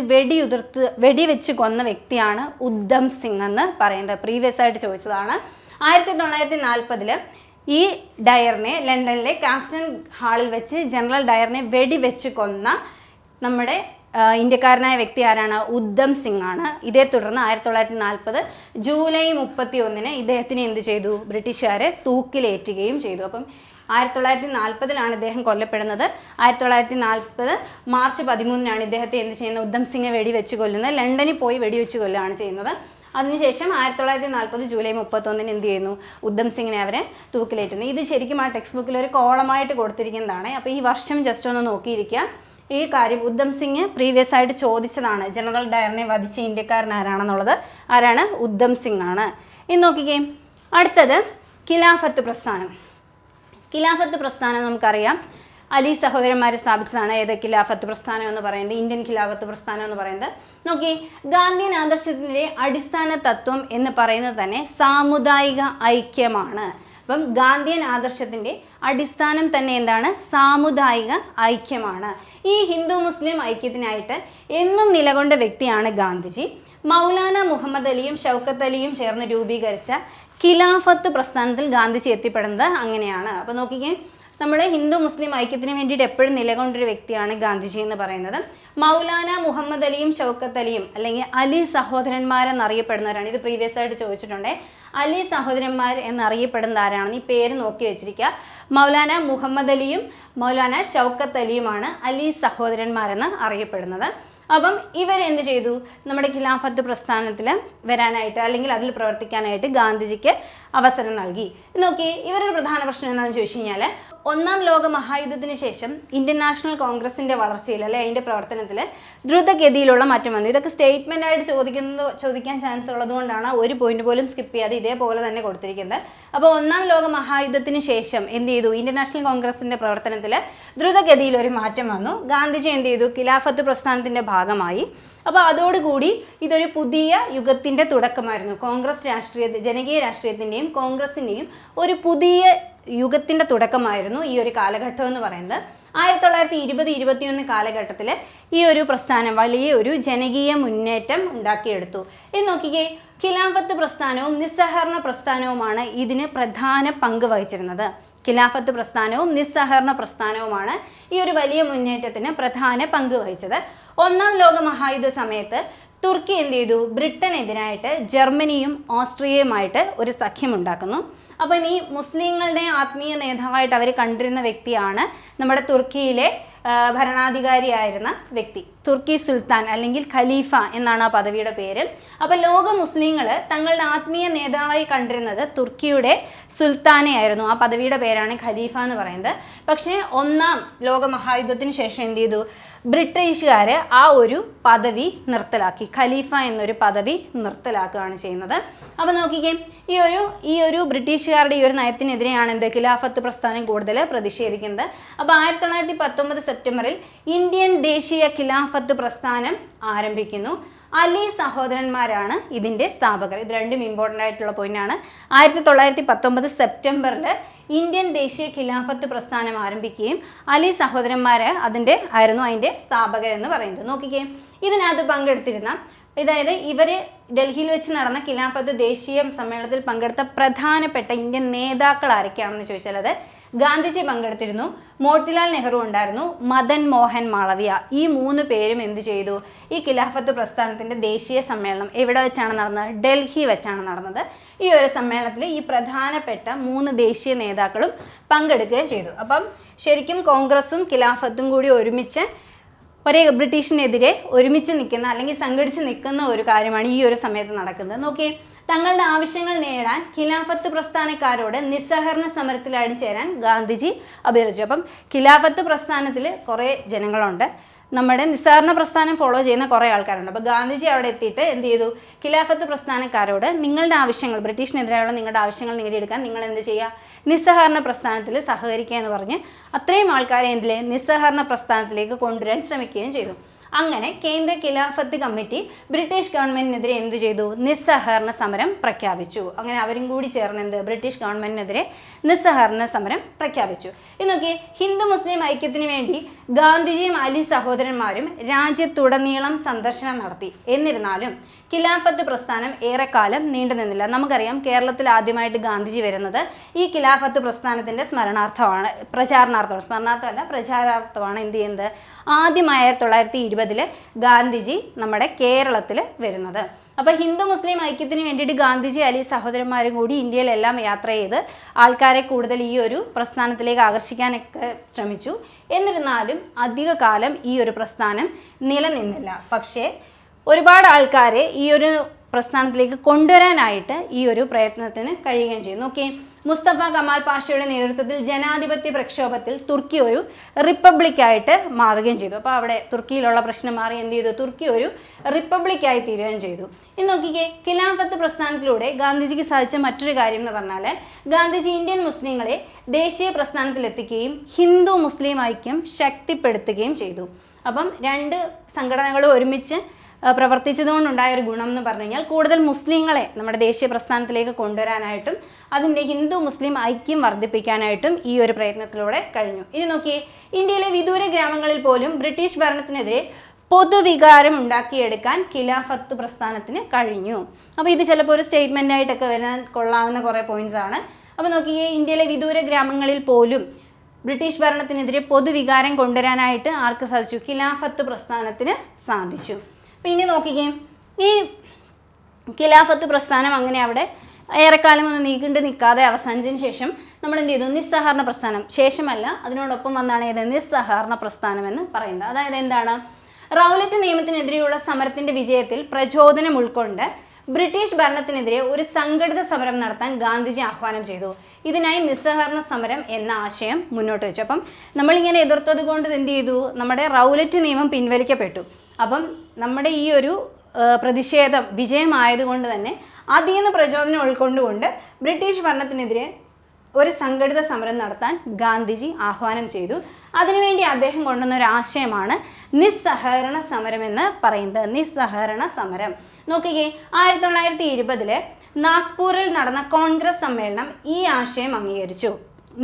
വെടിവെച്ച് കൊന്ന വ്യക്തിയാണ് ഉദ്ധം സിംഗ് എന്ന് പറയുന്നത്. പ്രീവിയസ് ആയിട്ട് ചോദിച്ചതാണ്. 1940 ഈ ഡയറിനെ ലണ്ടനിലെ കാക്സ്റ്റൺ ഹാളിൽ വെച്ച് ജനറൽ ഡയറിനെ വെടിവെച്ച് കൊന്ന നമ്മുടെ ഇന്ത്യക്കാരനായ വ്യക്തി ആരാണ്? ഉദ്ധം സിംഗ് ആണ്. ഇതേ തുടർന്ന് 1940 ജൂലൈ 31 ഇദ്ദേഹത്തിന് എന്ത് ചെയ്തു? ബ്രിട്ടീഷുകാരെ തൂക്കിലേറ്റുകയും ചെയ്തു. അപ്പം 1940 ഇദ്ദേഹം കൊല്ലപ്പെടുന്നത്. 1940 മാർച്ച് 13 ഇദ്ദേഹത്തെ എന്ത് ചെയ്യുന്നത്? ഉദ്ധം സിംഗെ വെടിവെച്ച് കൊല്ലുന്നത്. ലണ്ടനിൽ പോയി വെടിവെച്ച് കൊല്ലുകയാണ് ചെയ്യുന്നത്. അതിനുശേഷം 1940 ജൂലൈ 31 എന്ത് ചെയ്യുന്നു? ഉദ്ധം സിംഗിനെ അവരെ തൂക്കിലേറ്റുന്നു. ഇത് ശരിക്കും ആ ടെക്സ്റ്റ് ബുക്കിൽ ഒരു കോളമായിട്ട് കൊടുത്തിരിക്കുന്നതാണ്. അപ്പോൾ ഈ വർഷം ജസ്റ്റ് ഒന്ന് നോക്കിയിരിക്കുക. ഈ കാര്യം ഉദ്ധം സിംഗ് പ്രീവിയസ് ആയിട്ട് ചോദിച്ചതാണ്. ജനറൽ ഡയറിനെ വധിച്ച ഇന്ത്യക്കാരൻ ആരാണെന്നുള്ളത്. ആരാണ്? ഉദ്ധം സിംഗ് ആണ്. ഇനി നോക്കിക്കേ, അടുത്തത് ഖിലാഫത്ത് പ്രസ്ഥാനം. ഖിലാഫത്ത് പ്രസ്ഥാനം നമുക്കറിയാം അലി സഹോദരന്മാർ സ്ഥാപിച്ചതാണ്. ഏത് ഖിലാഫത്ത് പ്രസ്ഥാനം എന്ന് പറയുന്നത്? ഇന്ത്യൻ ഖിലാഫത്ത് പ്രസ്ഥാനം എന്ന് പറയുന്നത്. നോക്കി, ഗാന്ധിയൻ ആദർശത്തിൻ്റെ അടിസ്ഥാന തത്വം എന്ന് പറയുന്നത് തന്നെ സാമുദായിക ഐക്യമാണ്. അപ്പം ഗാന്ധിയൻ ആദർശത്തിൻ്റെ അടിസ്ഥാനം തന്നെ എന്താണ്? സാമുദായിക ഐക്യമാണ്. ഈ ഹിന്ദു മുസ്ലിം ഐക്യത്തിനായിട്ട് എന്നും നിലകൊണ്ട വ്യക്തിയാണ് ഗാന്ധിജി. മൗലാന മുഹമ്മദ് അലിയും ഷൗക്കത്ത് അലിയും ചേർന്ന് രൂപീകരിച്ച ഖിലാഫത്ത് പ്രസ്ഥാനത്തിൽ ഗാന്ധിജി എത്തിപ്പെടുന്നത് അങ്ങനെയാണ്. അപ്പോൾ നോക്കിക്കേ, നമ്മൾ ഹിന്ദു മുസ്ലിം ഐക്യത്തിന് വേണ്ടിയിട്ട് എപ്പോഴും നിലകൊണ്ടൊരു വ്യക്തിയാണ് ഗാന്ധിജി എന്ന് പറയുന്നത്. മൗലാന മുഹമ്മദ് അലിയും ഷൗക്കത്ത് അലിയും അല്ലെങ്കിൽ അലി സഹോദരന്മാരെന്നറിയപ്പെടുന്നവരാണ്. ഇത് പ്രീവിയസ് ആയിട്ട് ചോദിച്ചിട്ടുണ്ട്. അലി സഹോദരന്മാർ എന്നറിയപ്പെടുന്ന ആരാണെന്ന് ഈ പേര് നോക്കി വെച്ചിരിക്കുക. മൗലാന മുഹമ്മദ് അലിയും മൗലാന ഷൗക്കത്ത് അലിയുമാണ് അലി സഹോദരന്മാരെന്ന് അറിയപ്പെടുന്നത്. അപ്പം ഇവരെന്ത് ചെയ്തു? നമ്മുടെ ഖിലാഫത്ത് പ്രസ്ഥാനത്തിൽ വരാനായിട്ട് അല്ലെങ്കിൽ അതിൽ പ്രവർത്തിക്കാനായിട്ട് ഗാന്ധിജിക്ക് അവസരം നൽകി. നോക്കി, ഇവരുടെ പ്രധാന പ്രശ്നം എന്താണെന്ന് ചോദിച്ചു കഴിഞ്ഞാൽ ഒന്നാം ലോക മഹായുദ്ധത്തിന് ശേഷം ഇന്ത്യൻ നാഷണൽ കോൺഗ്രസിന്റെ വളർച്ചയിൽ അല്ലെ അതിന്റെ പ്രവർത്തനത്തിൽ ദ്രുതഗതിയിലുള്ള മാറ്റം വന്നു. ഇതൊക്കെ സ്റ്റേറ്റ്മെന്റ് ആയിട്ട് ചോദിക്കാൻ ചാൻസ് ഉള്ളതുകൊണ്ടാണ് ഒരു പോയിന്റ് പോലും സ്കിപ്പ് ചെയ്യാതെ ഇതേപോലെ തന്നെ കൊടുത്തിരിക്കുന്നത്. അപ്പോൾ ഒന്നാം ലോക മഹായുദ്ധത്തിന് ശേഷം എന്ത് ചെയ്തു? ഇന്ത്യൻ നാഷണൽ കോൺഗ്രസിന്റെ പ്രവർത്തനത്തിൽ ദ്രുതഗതിയിൽ ഒരു മാറ്റം വന്നു. ഗാന്ധിജി എന്ത് ചെയ്തു? ഖിലാഫത്ത് പ്രസ്ഥാനത്തിന്റെ ഭാഗമായി. അപ്പോൾ അതോടുകൂടി ഇതൊരു പുതിയ യുഗത്തിന്റെ തുടക്കമായിരുന്നു. ജനകീയ രാഷ്ട്രീയത്തിന്റെയും കോൺഗ്രസിന്റെയും ഒരു പുതിയ യുഗത്തിന്റെ തുടക്കമായിരുന്നു ഈ ഒരു കാലഘട്ടം എന്ന് പറയുന്നത്. 1920-21 കാലഘട്ടത്തിൽ ഈ ഒരു പ്രസ്ഥാനം വലിയ ഒരു ജനകീയ മുന്നേറ്റം ഉണ്ടാക്കിയെടുത്തു. ഇത് നോക്കിക്കേ, ഖിലാഫത്ത് പ്രസ്ഥാനവും നിസ്സഹകരണ പ്രസ്ഥാനവുമാണ് ഇതിന് പ്രധാന പങ്ക് വഹിച്ചിരുന്നത്. ഖിലാഫത്ത് പ്രസ്ഥാനവും നിസ്സഹകരണ പ്രസ്ഥാനവുമാണ് ഈ ഒരു വലിയ മുന്നേറ്റത്തിന് പ്രധാന പങ്ക് വഹിച്ചത്. ഒന്നാം ലോക മഹായുദ്ധ സമയത്ത് തുർക്കി എന്ത് ചെയ്തു? ബ്രിട്ടനെതിരായിട്ട് ജർമ്മനിയും ഓസ്ട്രിയയുമായിട്ട് ഒരു സഖ്യമുണ്ടാക്കുന്നു. അപ്പം ഈ മുസ്ലിങ്ങളുടെ ആത്മീയ നേതാവായിട്ട് അവർ കണ്ടിരുന്ന വ്യക്തിയാണ് നമ്മുടെ തുർക്കിയിലെ ഭരണാധികാരിയായിരുന്ന വ്യക്തി, തുർക്കി സുൽത്താൻ അല്ലെങ്കിൽ ഖലീഫ എന്നാണ് ആ പദവിയുടെ പേര്. അപ്പം ലോക മുസ്ലിങ്ങൾ തങ്ങളുടെ ആത്മീയ നേതാവായി കണ്ടിരുന്നത് തുർക്കിയുടെ സുൽത്താനെ ആയിരുന്നു. ആ പദവിയുടെ പേരാണ് ഖലീഫ എന്ന് പറയുന്നത്. പക്ഷേ ഒന്നാം ലോക മഹായുദ്ധത്തിന് ശേഷം എന്ത് ചെയ്തു? ബ്രിട്ടീഷുകാർ ആ ഒരു പദവി നിർത്തലാക്കി. ഖലീഫ എന്നൊരു പദവി നിർത്തലാക്കുകയാണ് ചെയ്യുന്നത്. അപ്പോൾ നോക്കിക്കേ, ഈ ഒരു ബ്രിട്ടീഷുകാരുടെ ഈ ഒരു നയത്തിനെതിരെയാണ് എന്ത് ഖിലാഫത്ത് പ്രസ്ഥാനം കൂടുതൽ പ്രതിഷേധിക്കുന്നത്. അപ്പോൾ 1919 സെപ്റ്റംബറിൽ ഇന്ത്യൻ ദേശീയ ഖിലാഫത്ത് പ്രസ്ഥാനം ആരംഭിക്കുന്നു. അലി സഹോദരന്മാരാണ് ഇതിൻ്റെ സ്ഥാപകർ. ഇത് രണ്ടും ഇമ്പോർട്ടൻ്റ് ആയിട്ടുള്ള പോയിന്റാണ്. 1919 സെപ്റ്റംബറിൽ ഇന്ത്യൻ ദേശീയ ഖിലാഫത്ത് പ്രസ്ഥാനം ആരംഭിക്കുകയും അലി സഹോദരന്മാരെ ആയിരുന്നു അതിൻ്റെ സ്ഥാപകർ എന്ന് പറയുന്നത്. നോക്കിക്കേ, ഇതിനകത്ത് പങ്കെടുത്തിരുന്ന അതായത് ഇവർ ഡൽഹിയിൽ വെച്ച് നടന്ന ഖിലാഫത്ത് ദേശീയ സമ്മേളനത്തിൽ പങ്കെടുത്ത പ്രധാനപ്പെട്ട ഇന്ത്യൻ നേതാക്കൾ ആരൊക്കെയാണെന്ന് ചോദിച്ചാൽ അത് ഗാന്ധിജി പങ്കെടുത്തിരുന്നു, മോട്ടിലാൽ നെഹ്റു ഉണ്ടായിരുന്നു, മദൻ മോഹൻ മാളവിയ. ഈ 3 പേരും എന്ത് ചെയ്തു? ഈ ഖിലാഫത്ത് പ്രസ്ഥാനത്തിൻ്റെ ദേശീയ സമ്മേളനം എവിടെ വെച്ചാണ് നടന്നത്? ഡൽഹി വെച്ചാണ് നടന്നത്. ഈ ഒരു സമ്മേളനത്തിൽ ഈ പ്രധാനപ്പെട്ട 3 ദേശീയ നേതാക്കളും പങ്കെടുക്കുകയും ചെയ്തു. അപ്പം ശരിക്കും കോൺഗ്രസും ഖിലാഫത്തും കൂടി ഒരുമിച്ച് ഒരേ ബ്രിട്ടീഷിനെതിരെ ഒരുമിച്ച് നിൽക്കുന്ന അല്ലെങ്കിൽ സംഘടിച്ച് നിൽക്കുന്ന ഒരു കാര്യമാണ് ഈ ഒരു സമയത്ത് നടക്കുന്നത്. നോക്കിയേ, തങ്ങളുടെ ആവശ്യങ്ങൾ നേടാൻ ഖിലാഫത്ത് പ്രസ്ഥാനക്കാരോട് നിസ്സഹകരണ സമരത്തിൽ അണിചേരാൻ ഗാന്ധിജി അഭ്യർത്ഥിച്ചു. അപ്പം ഖിലാഫത്ത് പ്രസ്ഥാനത്തിൽ കുറേ ജനങ്ങളുണ്ട്, നമ്മുടെ നിസ്സഹകരണ പ്രസ്ഥാനം ഫോളോ ചെയ്യുന്ന കുറേ ആൾക്കാരുണ്ട്. അപ്പോൾ ഗാന്ധിജി അവിടെ എത്തിയിട്ട് എന്ത് ചെയ്തു? ഖിലാഫത്ത് പ്രസ്ഥാനക്കാരോട് നിങ്ങളുടെ ആവശ്യങ്ങൾ, ബ്രിട്ടീഷിനെതിരെയുള്ള നിങ്ങളുടെ ആവശ്യങ്ങൾ നേടിയെടുക്കാൻ നിങ്ങൾ എന്ത് ചെയ്യുക? നിസ്സഹകരണ പ്രസ്ഥാനത്തിൽ സഹകരിക്കുക എന്ന് പറഞ്ഞ് അത്രയും ആൾക്കാരെ നിസ്സഹകരണ പ്രസ്ഥാനത്തിലേക്ക് കൊണ്ടുവരാൻ ശ്രമിക്കുകയും ചെയ്തു. അങ്ങനെ കേന്ദ്ര ഖിലാഫത്ത് കമ്മിറ്റി ബ്രിട്ടീഷ് ഗവൺമെന്റിനെതിരെ എന്ത് ചെയ്തു? നിസ്സഹകരണ സമരം പ്രഖ്യാപിച്ചു. അങ്ങനെ അവരും കൂടി ചേർന്ന് ബ്രിട്ടീഷ് ഗവൺമെന്റിനെതിരെ നിസ്സഹകരണ സമരം പ്രഖ്യാപിച്ചു. ഇന്നൊക്കെ ഹിന്ദു മുസ്ലിം ഐക്യത്തിന് വേണ്ടി ഗാന്ധിജിയും അലി സഹോദരന്മാരും രാജ്യത്തുടനീളം സന്ദർശനം നടത്തി. എന്നിരുന്നാലും ഖിലാഫത്ത് പ്രസ്ഥാനം ഏറെക്കാലം നീണ്ടു നിന്നില്ല. നമുക്കറിയാം, കേരളത്തിൽ ആദ്യമായിട്ട് ഗാന്ധിജി വരുന്നത് ഈ ഖിലാഫത്ത് പ്രസ്ഥാനത്തിൻ്റെ പ്രചാരണാർത്ഥമാണ് എന്ത് ചെയ്യുന്നത്? ആദ്യമായി 1920 ഗാന്ധിജി നമ്മുടെ കേരളത്തിൽ വരുന്നത്. അപ്പോൾ ഹിന്ദു മുസ്ലിം ഐക്യത്തിന് വേണ്ടിയിട്ട് ഗാന്ധിജി അലി സഹോദരന്മാരും കൂടി ഇന്ത്യയിലെല്ലാം യാത്ര ചെയ്ത് ആൾക്കാരെ കൂടുതൽ ഈ ഒരു പ്രസ്ഥാനത്തിലേക്ക് ആകർഷിക്കാനൊക്കെ ശ്രമിച്ചു. എന്നിരുന്നാലും അധിക കാലം ഈ ഒരു പ്രസ്ഥാനം നിലനിന്നില്ല. പക്ഷേ ഒരുപാട് ആൾക്കാരെ ഈ ഒരു പ്രസ്ഥാനത്തിലേക്ക് കൊണ്ടുവരാനായിട്ട് ഈ ഒരു പ്രയത്നത്തിന് കഴിയുകയും ചെയ്തു. നോക്കിയേ, മുസ്തഫ കമാൽ പാഷയുടെ നേതൃത്വത്തിൽ ജനാധിപത്യ പ്രക്ഷോഭത്തിൽ തുർക്കി ഒരു റിപ്പബ്ലിക്കായിട്ട് മാറുകയും ചെയ്തു. അപ്പോൾ അവിടെ തുർക്കിയിലുള്ള പ്രശ്നം മാറി എന്ത് ചെയ്തു? തുർക്കി ഒരു റിപ്പബ്ലിക്കായി തീരുകയും ചെയ്തു. ഇനി നോക്കിക്കേ, ഖിലാഫത്ത് പ്രസ്ഥാനത്തിലൂടെ ഗാന്ധിജിക്ക് സാധിച്ച മറ്റൊരു കാര്യം എന്ന് പറഞ്ഞാൽ ഗാന്ധിജി ഇന്ത്യൻ മുസ്ലിങ്ങളെ ദേശീയ പ്രസ്ഥാനത്തിലെത്തിക്കുകയും ഹിന്ദു മുസ്ലിം ഐക്യം ശക്തിപ്പെടുത്തുകയും ചെയ്തു. അപ്പം 2 സംഘടനകളും ഒരുമിച്ച് പ്രവർത്തിച്ചതുകൊണ്ടുണ്ടായ ഒരു ഗുണം എന്ന് പറഞ്ഞു കഴിഞ്ഞാൽ കൂടുതൽ മുസ്ലിങ്ങളെ നമ്മുടെ ദേശീയ പ്രസ്ഥാനത്തിലേക്ക് കൊണ്ടുവരാനായിട്ടും അതിൻ്റെ ഹിന്ദു മുസ്ലിം ഐക്യം വർദ്ധിപ്പിക്കാനായിട്ടും ഈ ഒരു പ്രയത്നത്തിലൂടെ കഴിഞ്ഞു. ഇനി നോക്കിയേ, ഇന്ത്യയിലെ വിദൂര ഗ്രാമങ്ങളിൽ പോലും ബ്രിട്ടീഷ് ഭരണത്തിനെതിരെ പൊതുവികാരം ഉണ്ടാക്കിയെടുക്കാൻ ഖിലാഫത്ത് പ്രസ്ഥാനത്തിന് കഴിഞ്ഞു. അപ്പോൾ ഇത് ചിലപ്പോൾ ഒരു സ്റ്റേറ്റ്മെൻ്റ് ആയിട്ടൊക്കെ വരാൻ കൊള്ളാവുന്ന കുറേ പോയിന്റ്സ് ആണ്. അപ്പോൾ നോക്കിയേ, ഇന്ത്യയിലെ വിദൂര ഗ്രാമങ്ങളിൽ പോലും ബ്രിട്ടീഷ് ഭരണത്തിനെതിരെ പൊതുവികാരം കൊണ്ടുവരാനായിട്ട് ആർക്ക് സാധിച്ചു? ഖിലാഫത്ത് പ്രസ്ഥാനത്തിന് സാധിച്ചു. പിന്നെ നോക്കിക്കേ, ഈ ഖിലാഫത്ത് പ്രസ്ഥാനം അങ്ങനെ അവിടെ ഏറെക്കാലം ഒന്ന് നിൽക്കാതെ അവസാനിച്ചതിന് ശേഷം നമ്മൾ എന്ത് ചെയ്തു? നിസ്സഹകരണ പ്രസ്ഥാനം ശേഷമല്ല, അതിനോടൊപ്പം വന്നാണ് ഏത് നിസ്സഹകരണ പ്രസ്ഥാനം എന്ന് പറയുന്നത്. അതായത് എന്താണ്? റൗലറ്റ് നിയമത്തിനെതിരെയുള്ള സമരത്തിന്റെ വിജയത്തിൽ പ്രചോദനം ഉൾക്കൊണ്ട് ബ്രിട്ടീഷ് ഭരണത്തിനെതിരെ ഒരു സംഘടിത സമരം നടത്താൻ ഗാന്ധിജി ആഹ്വാനം ചെയ്തു. ഇതിനായി നിസ്സഹകരണ സമരം എന്ന ആശയം മുന്നോട്ട് വെച്ചു. അപ്പം നമ്മളിങ്ങനെ എതിർത്തത് കൊണ്ട് എന്ത് ചെയ്തു, നമ്മുടെ റൗലറ്റ് നിയമം പിൻവലിക്കപ്പെട്ടു. അപ്പം നമ്മുടെ ഈ ഒരു പ്രതിഷേധം വിജയമായതുകൊണ്ട് തന്നെ അതിൽ നിന്ന് പ്രചോദനം ഉൾക്കൊണ്ടുകൊണ്ട് ബ്രിട്ടീഷ് ഭരണത്തിനെതിരെ ഒരു സംഘടിത സമരം നടത്താൻ ഗാന്ധിജി ആഹ്വാനം ചെയ്തു. അതിനുവേണ്ടി അദ്ദേഹം കൊണ്ടുവന്ന ഒരു ആശയമാണ് നിസ്സഹകരണ സമരം എന്ന് പറയുന്നത്. നിസ്സഹകരണ സമരം നോക്കിക്കേ, 1920 നാഗ്പൂരിൽ നടന്ന കോൺഗ്രസ് സമ്മേളനം ഈ ആശയം അംഗീകരിച്ചു.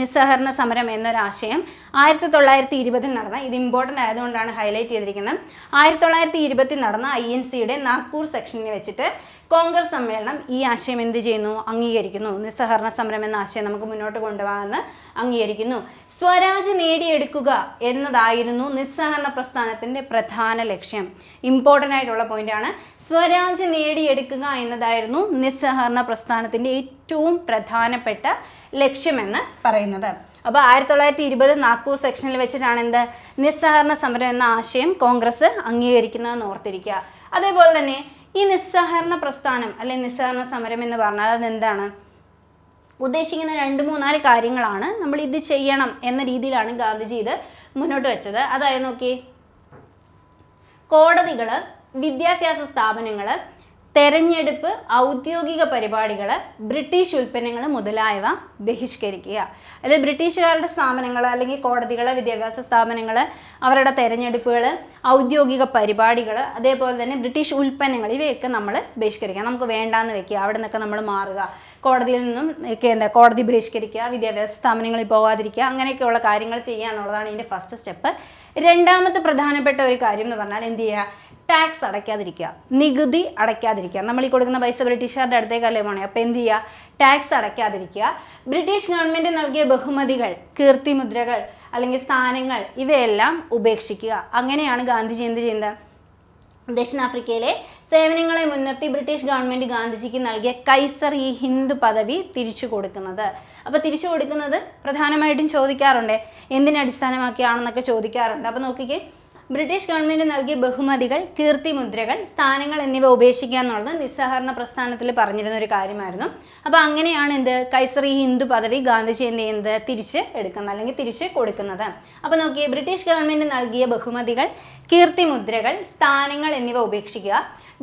നിസ്സഹകരണ സമരം എന്നൊരാശയം 1920 നടന്ന, ഇത് ഇമ്പോർട്ടൻ്റ് ആയതുകൊണ്ടാണ് ഹൈലൈറ്റ് ചെയ്തിരിക്കുന്നത്, 1920 നടന്ന INCയുടെ നാഗ്പൂർ സെക്ഷനിൽ വെച്ചിട്ട് കോൺഗ്രസ് സമ്മേളനം ഈ ആശയം എന്ത് ചെയ്യുന്നു, അംഗീകരിക്കുന്നു. നിസ്സഹകരണ സമരം എന്ന ആശയം നമുക്ക് മുന്നോട്ട് കൊണ്ടുപോകാമെന്ന് അംഗീകരിക്കുന്നു. സ്വരാജ് നേടിയെടുക്കുക എന്നതായിരുന്നു നിസ്സഹകരണ പ്രസ്ഥാനത്തിൻ്റെ പ്രധാന ലക്ഷ്യം. ഇമ്പോർട്ടൻ്റ് ആയിട്ടുള്ള പോയിന്റാണ്. സ്വരാജ് നേടിയെടുക്കുക എന്നതായിരുന്നു നിസ്സഹകരണ പ്രസ്ഥാനത്തിൻ്റെ ഏറ്റവും പ്രധാനപ്പെട്ട ലക്ഷ്യമെന്ന് പറയുന്നത്. അപ്പോൾ 1920 നാഗ്പൂർ സെക്ഷനിൽ വെച്ചിട്ടാണ് എന്ത്, നിസ്സഹകരണ സമരം എന്ന ആശയം കോൺഗ്രസ് അംഗീകരിക്കുന്നതെന്ന് ഓർത്തിരിക്കുക. അതേപോലെ തന്നെ ഈ നിസ്സഹകരണ പ്രസ്ഥാനം അല്ലെങ്കിൽ നിസ്സഹകരണ സമരം എന്ന് പറഞ്ഞാൽ അതെന്താണ് ഉദ്ദേശിക്കുന്ന 2-3-4 കാര്യങ്ങളാണ്. നമ്മൾ ഇത് ചെയ്യണം എന്ന രീതിയിലാണ് ഗാന്ധിജി ഇത് മുന്നോട്ട് വെച്ചത്. അതായത് നോക്കി, കോടതികൾ, വിദ്യാഭ്യാസ സ്ഥാപനങ്ങൾ, തെരഞ്ഞെടുപ്പ്, ഔദ്യോഗിക പരിപാടികൾ, ബ്രിട്ടീഷ് ഉൽപ്പന്നങ്ങൾ മുതലായവ ബഹിഷ്കരിക്കുക. അല്ലെങ്കിൽ ബ്രിട്ടീഷുകാരുടെ സ്ഥാപനങ്ങൾ അല്ലെങ്കിൽ കോടതികൾ, വിദ്യാഭ്യാസ സ്ഥാപനങ്ങൾ, അവരുടെ തെരഞ്ഞെടുപ്പുകൾ, ഔദ്യോഗിക പരിപാടികൾ, അതേപോലെ തന്നെ ബ്രിട്ടീഷ് ഉൽപ്പന്നങ്ങൾ, ഇവയൊക്കെ നമ്മൾ ബഹിഷ്കരിക്കുക. നമുക്ക് വേണ്ടാന്ന് വെക്കുക, അവിടെ നിന്നൊക്കെ നമ്മൾ മാറുക. കോടതിയിൽ നിന്നും കോടതി ബഹിഷ്കരിക്കുക, വിദ്യാഭ്യാസ സ്ഥാപനങ്ങളിൽ പോകാതിരിക്കുക, അങ്ങനെയൊക്കെയുള്ള കാര്യങ്ങൾ ചെയ്യുക എന്നുള്ളതാണ് ഇതിൻ്റെ ഫസ്റ്റ് സ്റ്റെപ്പ്. രണ്ടാമത്തെ പ്രധാനപ്പെട്ട ഒരു കാര്യം എന്ന് പറഞ്ഞാൽ എന്ത് ചെയ്യുക, ടാക്സ് അടയ്ക്കാതിരിക്കുക, നികുതി അടയ്ക്കാതിരിക്കുക. നമ്മൾ ഈ കൊടുക്കുന്ന പൈസ ബ്രിട്ടീഷുകാരുടെ അടുത്തേക്കല്ലേ പോകണേ, അപ്പോൾ എന്ത് ചെയ്യുക, ടാക്സ് അടയ്ക്കാതിരിക്കുക. ബ്രിട്ടീഷ് ഗവൺമെൻറ് നൽകിയ ബഹുമതികൾ, കീർത്തിമുദ്രകൾ അല്ലെങ്കിൽ സ്ഥാനങ്ങൾ ഇവയെല്ലാം ഉപേക്ഷിക്കുക. അങ്ങനെയാണ് ഗാന്ധിജി എന്ത് ചെയ്യുന്നത്, ദക്ഷിണാഫ്രിക്കയിലെ സേവനങ്ങളെ മുൻനിർത്തി ബ്രിട്ടീഷ് ഗവൺമെൻറ് ഗാന്ധിജിക്ക് നൽകിയ കൈസർ ഈ ഹിന്ദു പദവി തിരിച്ചു കൊടുക്കുന്നത്. അപ്പോൾ തിരിച്ചു കൊടുക്കുന്നത് പ്രധാനമായിട്ടും ചോദിക്കാറുണ്ട്, എന്തിനടിസ്ഥാനമാക്കിയാണെന്നൊക്കെ ചോദിക്കാറുണ്ട്. അപ്പോൾ നോക്കിക്കേ, ബ്രിട്ടീഷ് ഗവൺമെൻറ് നൽകിയ ബഹുമതികൾ, കീർത്തിമുദ്രകൾ, സ്ഥാനങ്ങൾ എന്നിവ ഉപേക്ഷിക്കുക എന്നുള്ളത് നിസ്സഹകരണ പ്രസ്ഥാനത്തിൽ പറഞ്ഞിരുന്ന ഒരു കാര്യമായിരുന്നു. അപ്പോൾ അങ്ങനെയാണ് എന്ത്, കൈസർ ഈ ഹിന്ദു പദവി ഗാന്ധിജി എന്ത് ചെയ്യുന്നത്, തിരിച്ച് എടുക്കുന്നത് അല്ലെങ്കിൽ തിരിച്ച് കൊടുക്കുന്നത്. അപ്പോൾ നോക്കിയേ, ബ്രിട്ടീഷ് ഗവൺമെൻറ് നൽകിയ ബഹുമതികൾ, കീർത്തിമുദ്രകൾ, സ്ഥാനങ്ങൾ എന്നിവ ഉപേക്ഷിക്കുക.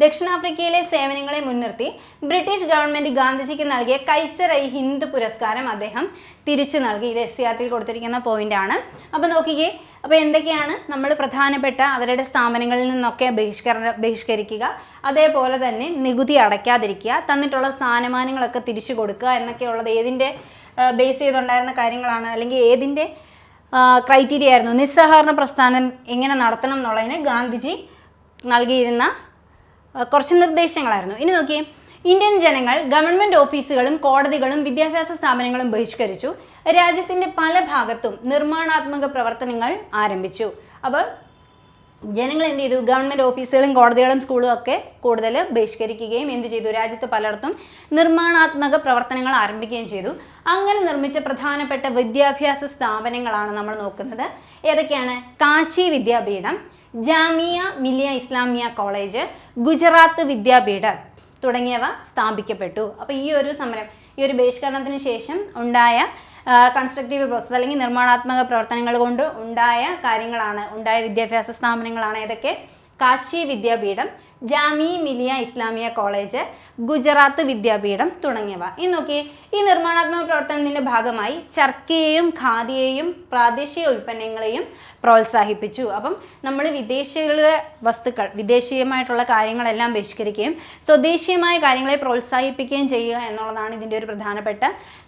ദക്ഷിണാഫ്രിക്കയിലെ സേവനങ്ങളെ മുൻനിർത്തി ബ്രിട്ടീഷ് ഗവൺമെൻറ് ഗാന്ധിജിക്ക് നൽകിയ കൈസർ ഈ ഹിന്ദു പുരസ്കാരം അദ്ദേഹം തിരിച്ചു നൽകി. ഇത് SCRT കൊടുത്തിരിക്കുന്ന പോയിന്റാണ്. അപ്പോൾ നോക്കിക്കേ, അപ്പോൾ എന്തൊക്കെയാണ് നമ്മൾ പ്രധാനപ്പെട്ട അവരുടെ സ്ഥാപനങ്ങളിൽ നിന്നൊക്കെ ബഹിഷ്കരിക്കുക, അതേപോലെ തന്നെ നികുതി അടയ്ക്കാതിരിക്കുക, തന്നിട്ടുള്ള സ്ഥാനമാനങ്ങളൊക്കെ തിരിച്ചു കൊടുക്കുക എന്നൊക്കെയുള്ളത് ഏതിൻ്റെ ബേസ് ചെയ്തുണ്ടായിരുന്ന കാര്യങ്ങളാണ്, അല്ലെങ്കിൽ ഏതിൻ്റെ ക്രൈറ്റീരിയ ആയിരുന്നു, നിസ്സഹകരണ പ്രസ്ഥാനം എങ്ങനെ നടത്തണം എന്നുള്ളതിന് ഗാന്ധിജി നൽകിയിരുന്ന കുറച്ച് നിർദ്ദേശങ്ങളായിരുന്നു. ഇനി നോക്കിയേ, ഇന്ത്യൻ ജനങ്ങൾ ഗവൺമെൻറ് ഓഫീസുകളും കോടതികളും വിദ്യാഭ്യാസ സ്ഥാപനങ്ങളും ബഹിഷ്കരിച്ചു. രാജ്യത്തിൻ്റെ പല ഭാഗത്തും നിർമ്മാണാത്മക പ്രവർത്തനങ്ങൾ ആരംഭിച്ചു. അപ്പോൾ ജനങ്ങൾ എന്ത് ചെയ്തു, ഗവൺമെൻറ് ഓഫീസുകളും കോടതികളും സ്കൂളും ഒക്കെ കൂടുതൽ ബഹിഷ്കരിക്കുകയും എന്ത് ചെയ്തു, രാജ്യത്ത് പലയിടത്തും നിർമ്മാണാത്മക പ്രവർത്തനങ്ങൾ ആരംഭിക്കുകയും ചെയ്തു. അങ്ങനെ നിർമ്മിച്ച പ്രധാനപ്പെട്ട വിദ്യാഭ്യാസ സ്ഥാപനങ്ങളാണ് നമ്മൾ നോക്കുന്നത്. ഏതൊക്കെയാണ്, കാശി വിദ്യാപീഠം, ജാമിയ മിലിയ ഇസ്ലാമിയ കോളേജ്, ഗുജറാത്ത് വിദ്യാപീഠം തുടങ്ങിയവ സ്ഥാപിക്കപ്പെട്ടു. അപ്പോൾ ഈ ഒരു സമരം, ഈ ഒരു ബഹിഷ്കരണത്തിന് ശേഷം ഉണ്ടായ കൺസ്ട്രക്റ്റീവ് പ്രോസസ് അല്ലെങ്കിൽ നിർമ്മാണാത്മക പ്രവർത്തനങ്ങൾ കൊണ്ട് ഉണ്ടായ കാര്യങ്ങളാണ്, ഉണ്ടായ വിദ്യാഭ്യാസ സ്ഥാപനങ്ങളാണ് ഏതൊക്കെ, കാശി വിദ്യാപീഠം, ജാമി മിലിയ ഇസ്ലാമിയ കോളേജ്, ഗുജറാത്ത് വിദ്യാപീഠം തുടങ്ങിയവ. ഇനി നോക്കി, ഈ നിർമ്മാണാത്മക പ്രവർത്തനത്തിൻ്റെ ഭാഗമായി ചർക്കയെയും ഖാദിയെയും പ്രാദേശിക ഉൽപ്പന്നങ്ങളെയും പ്രോത്സാഹിപ്പിച്ചു. അപ്പം നമ്മൾ വിദേശികളുടെ വസ്തുക്കൾ, വിദേശീയമായിട്ടുള്ള കാര്യങ്ങളെല്ലാം ബഹിഷ്കരിക്കുകയും സ്വദേശീയമായ കാര്യങ്ങളെ പ്രോത്സാഹിപ്പിക്കുകയും ചെയ്യുക എന്നുള്ളതാണ് ഇതിൻ്റെ ഒരു പ്രധാനപ്പെട്ട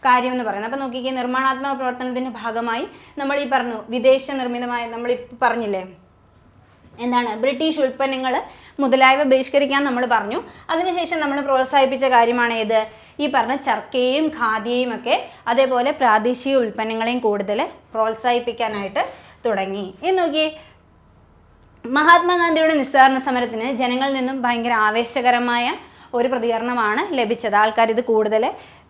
കാര്യം എന്ന് പറയുന്നത്. അപ്പോൾ നോക്കിക്കേ, നിർമ്മാണാത്മക പ്രവർത്തനത്തിൻ്റെ ഭാഗമായി നമ്മൾ ഈ പറഞ്ഞു, വിദേശ നിർമ്മിതമായ, നമ്മളിപ്പോൾ പറഞ്ഞില്ലേ എന്താണ്, ബ്രിട്ടീഷ് ഉൽപ്പന്നങ്ങൾ മുതലായവ ബഹിഷ്കരിക്കാൻ നമ്മൾ പറഞ്ഞു. അതിനുശേഷം നമ്മൾ പ്രോത്സാഹിപ്പിച്ച കാര്യമാണ് ഏത്, ഈ പറഞ്ഞ ചർക്കയെയും ഖാദിയെയും ഒക്കെ, അതേപോലെ പ്രാദേശിക ഉൽപ്പന്നങ്ങളെയും കൂടുതൽ പ്രോത്സാഹിപ്പിക്കാനായിട്ട് തുടങ്ങി. എന്ന് നോക്കിയേ, മഹാത്മാഗാന്ധിയുടെ നിസ്സഹകരണ സമരത്തിന് ജനങ്ങളിൽ നിന്നും ഭയങ്കര ആവേശകരമായ ഒരു പ്രതികരണമാണ് ലഭിച്ചത്. ആൾക്കാർ ഇത് കൂടുതൽ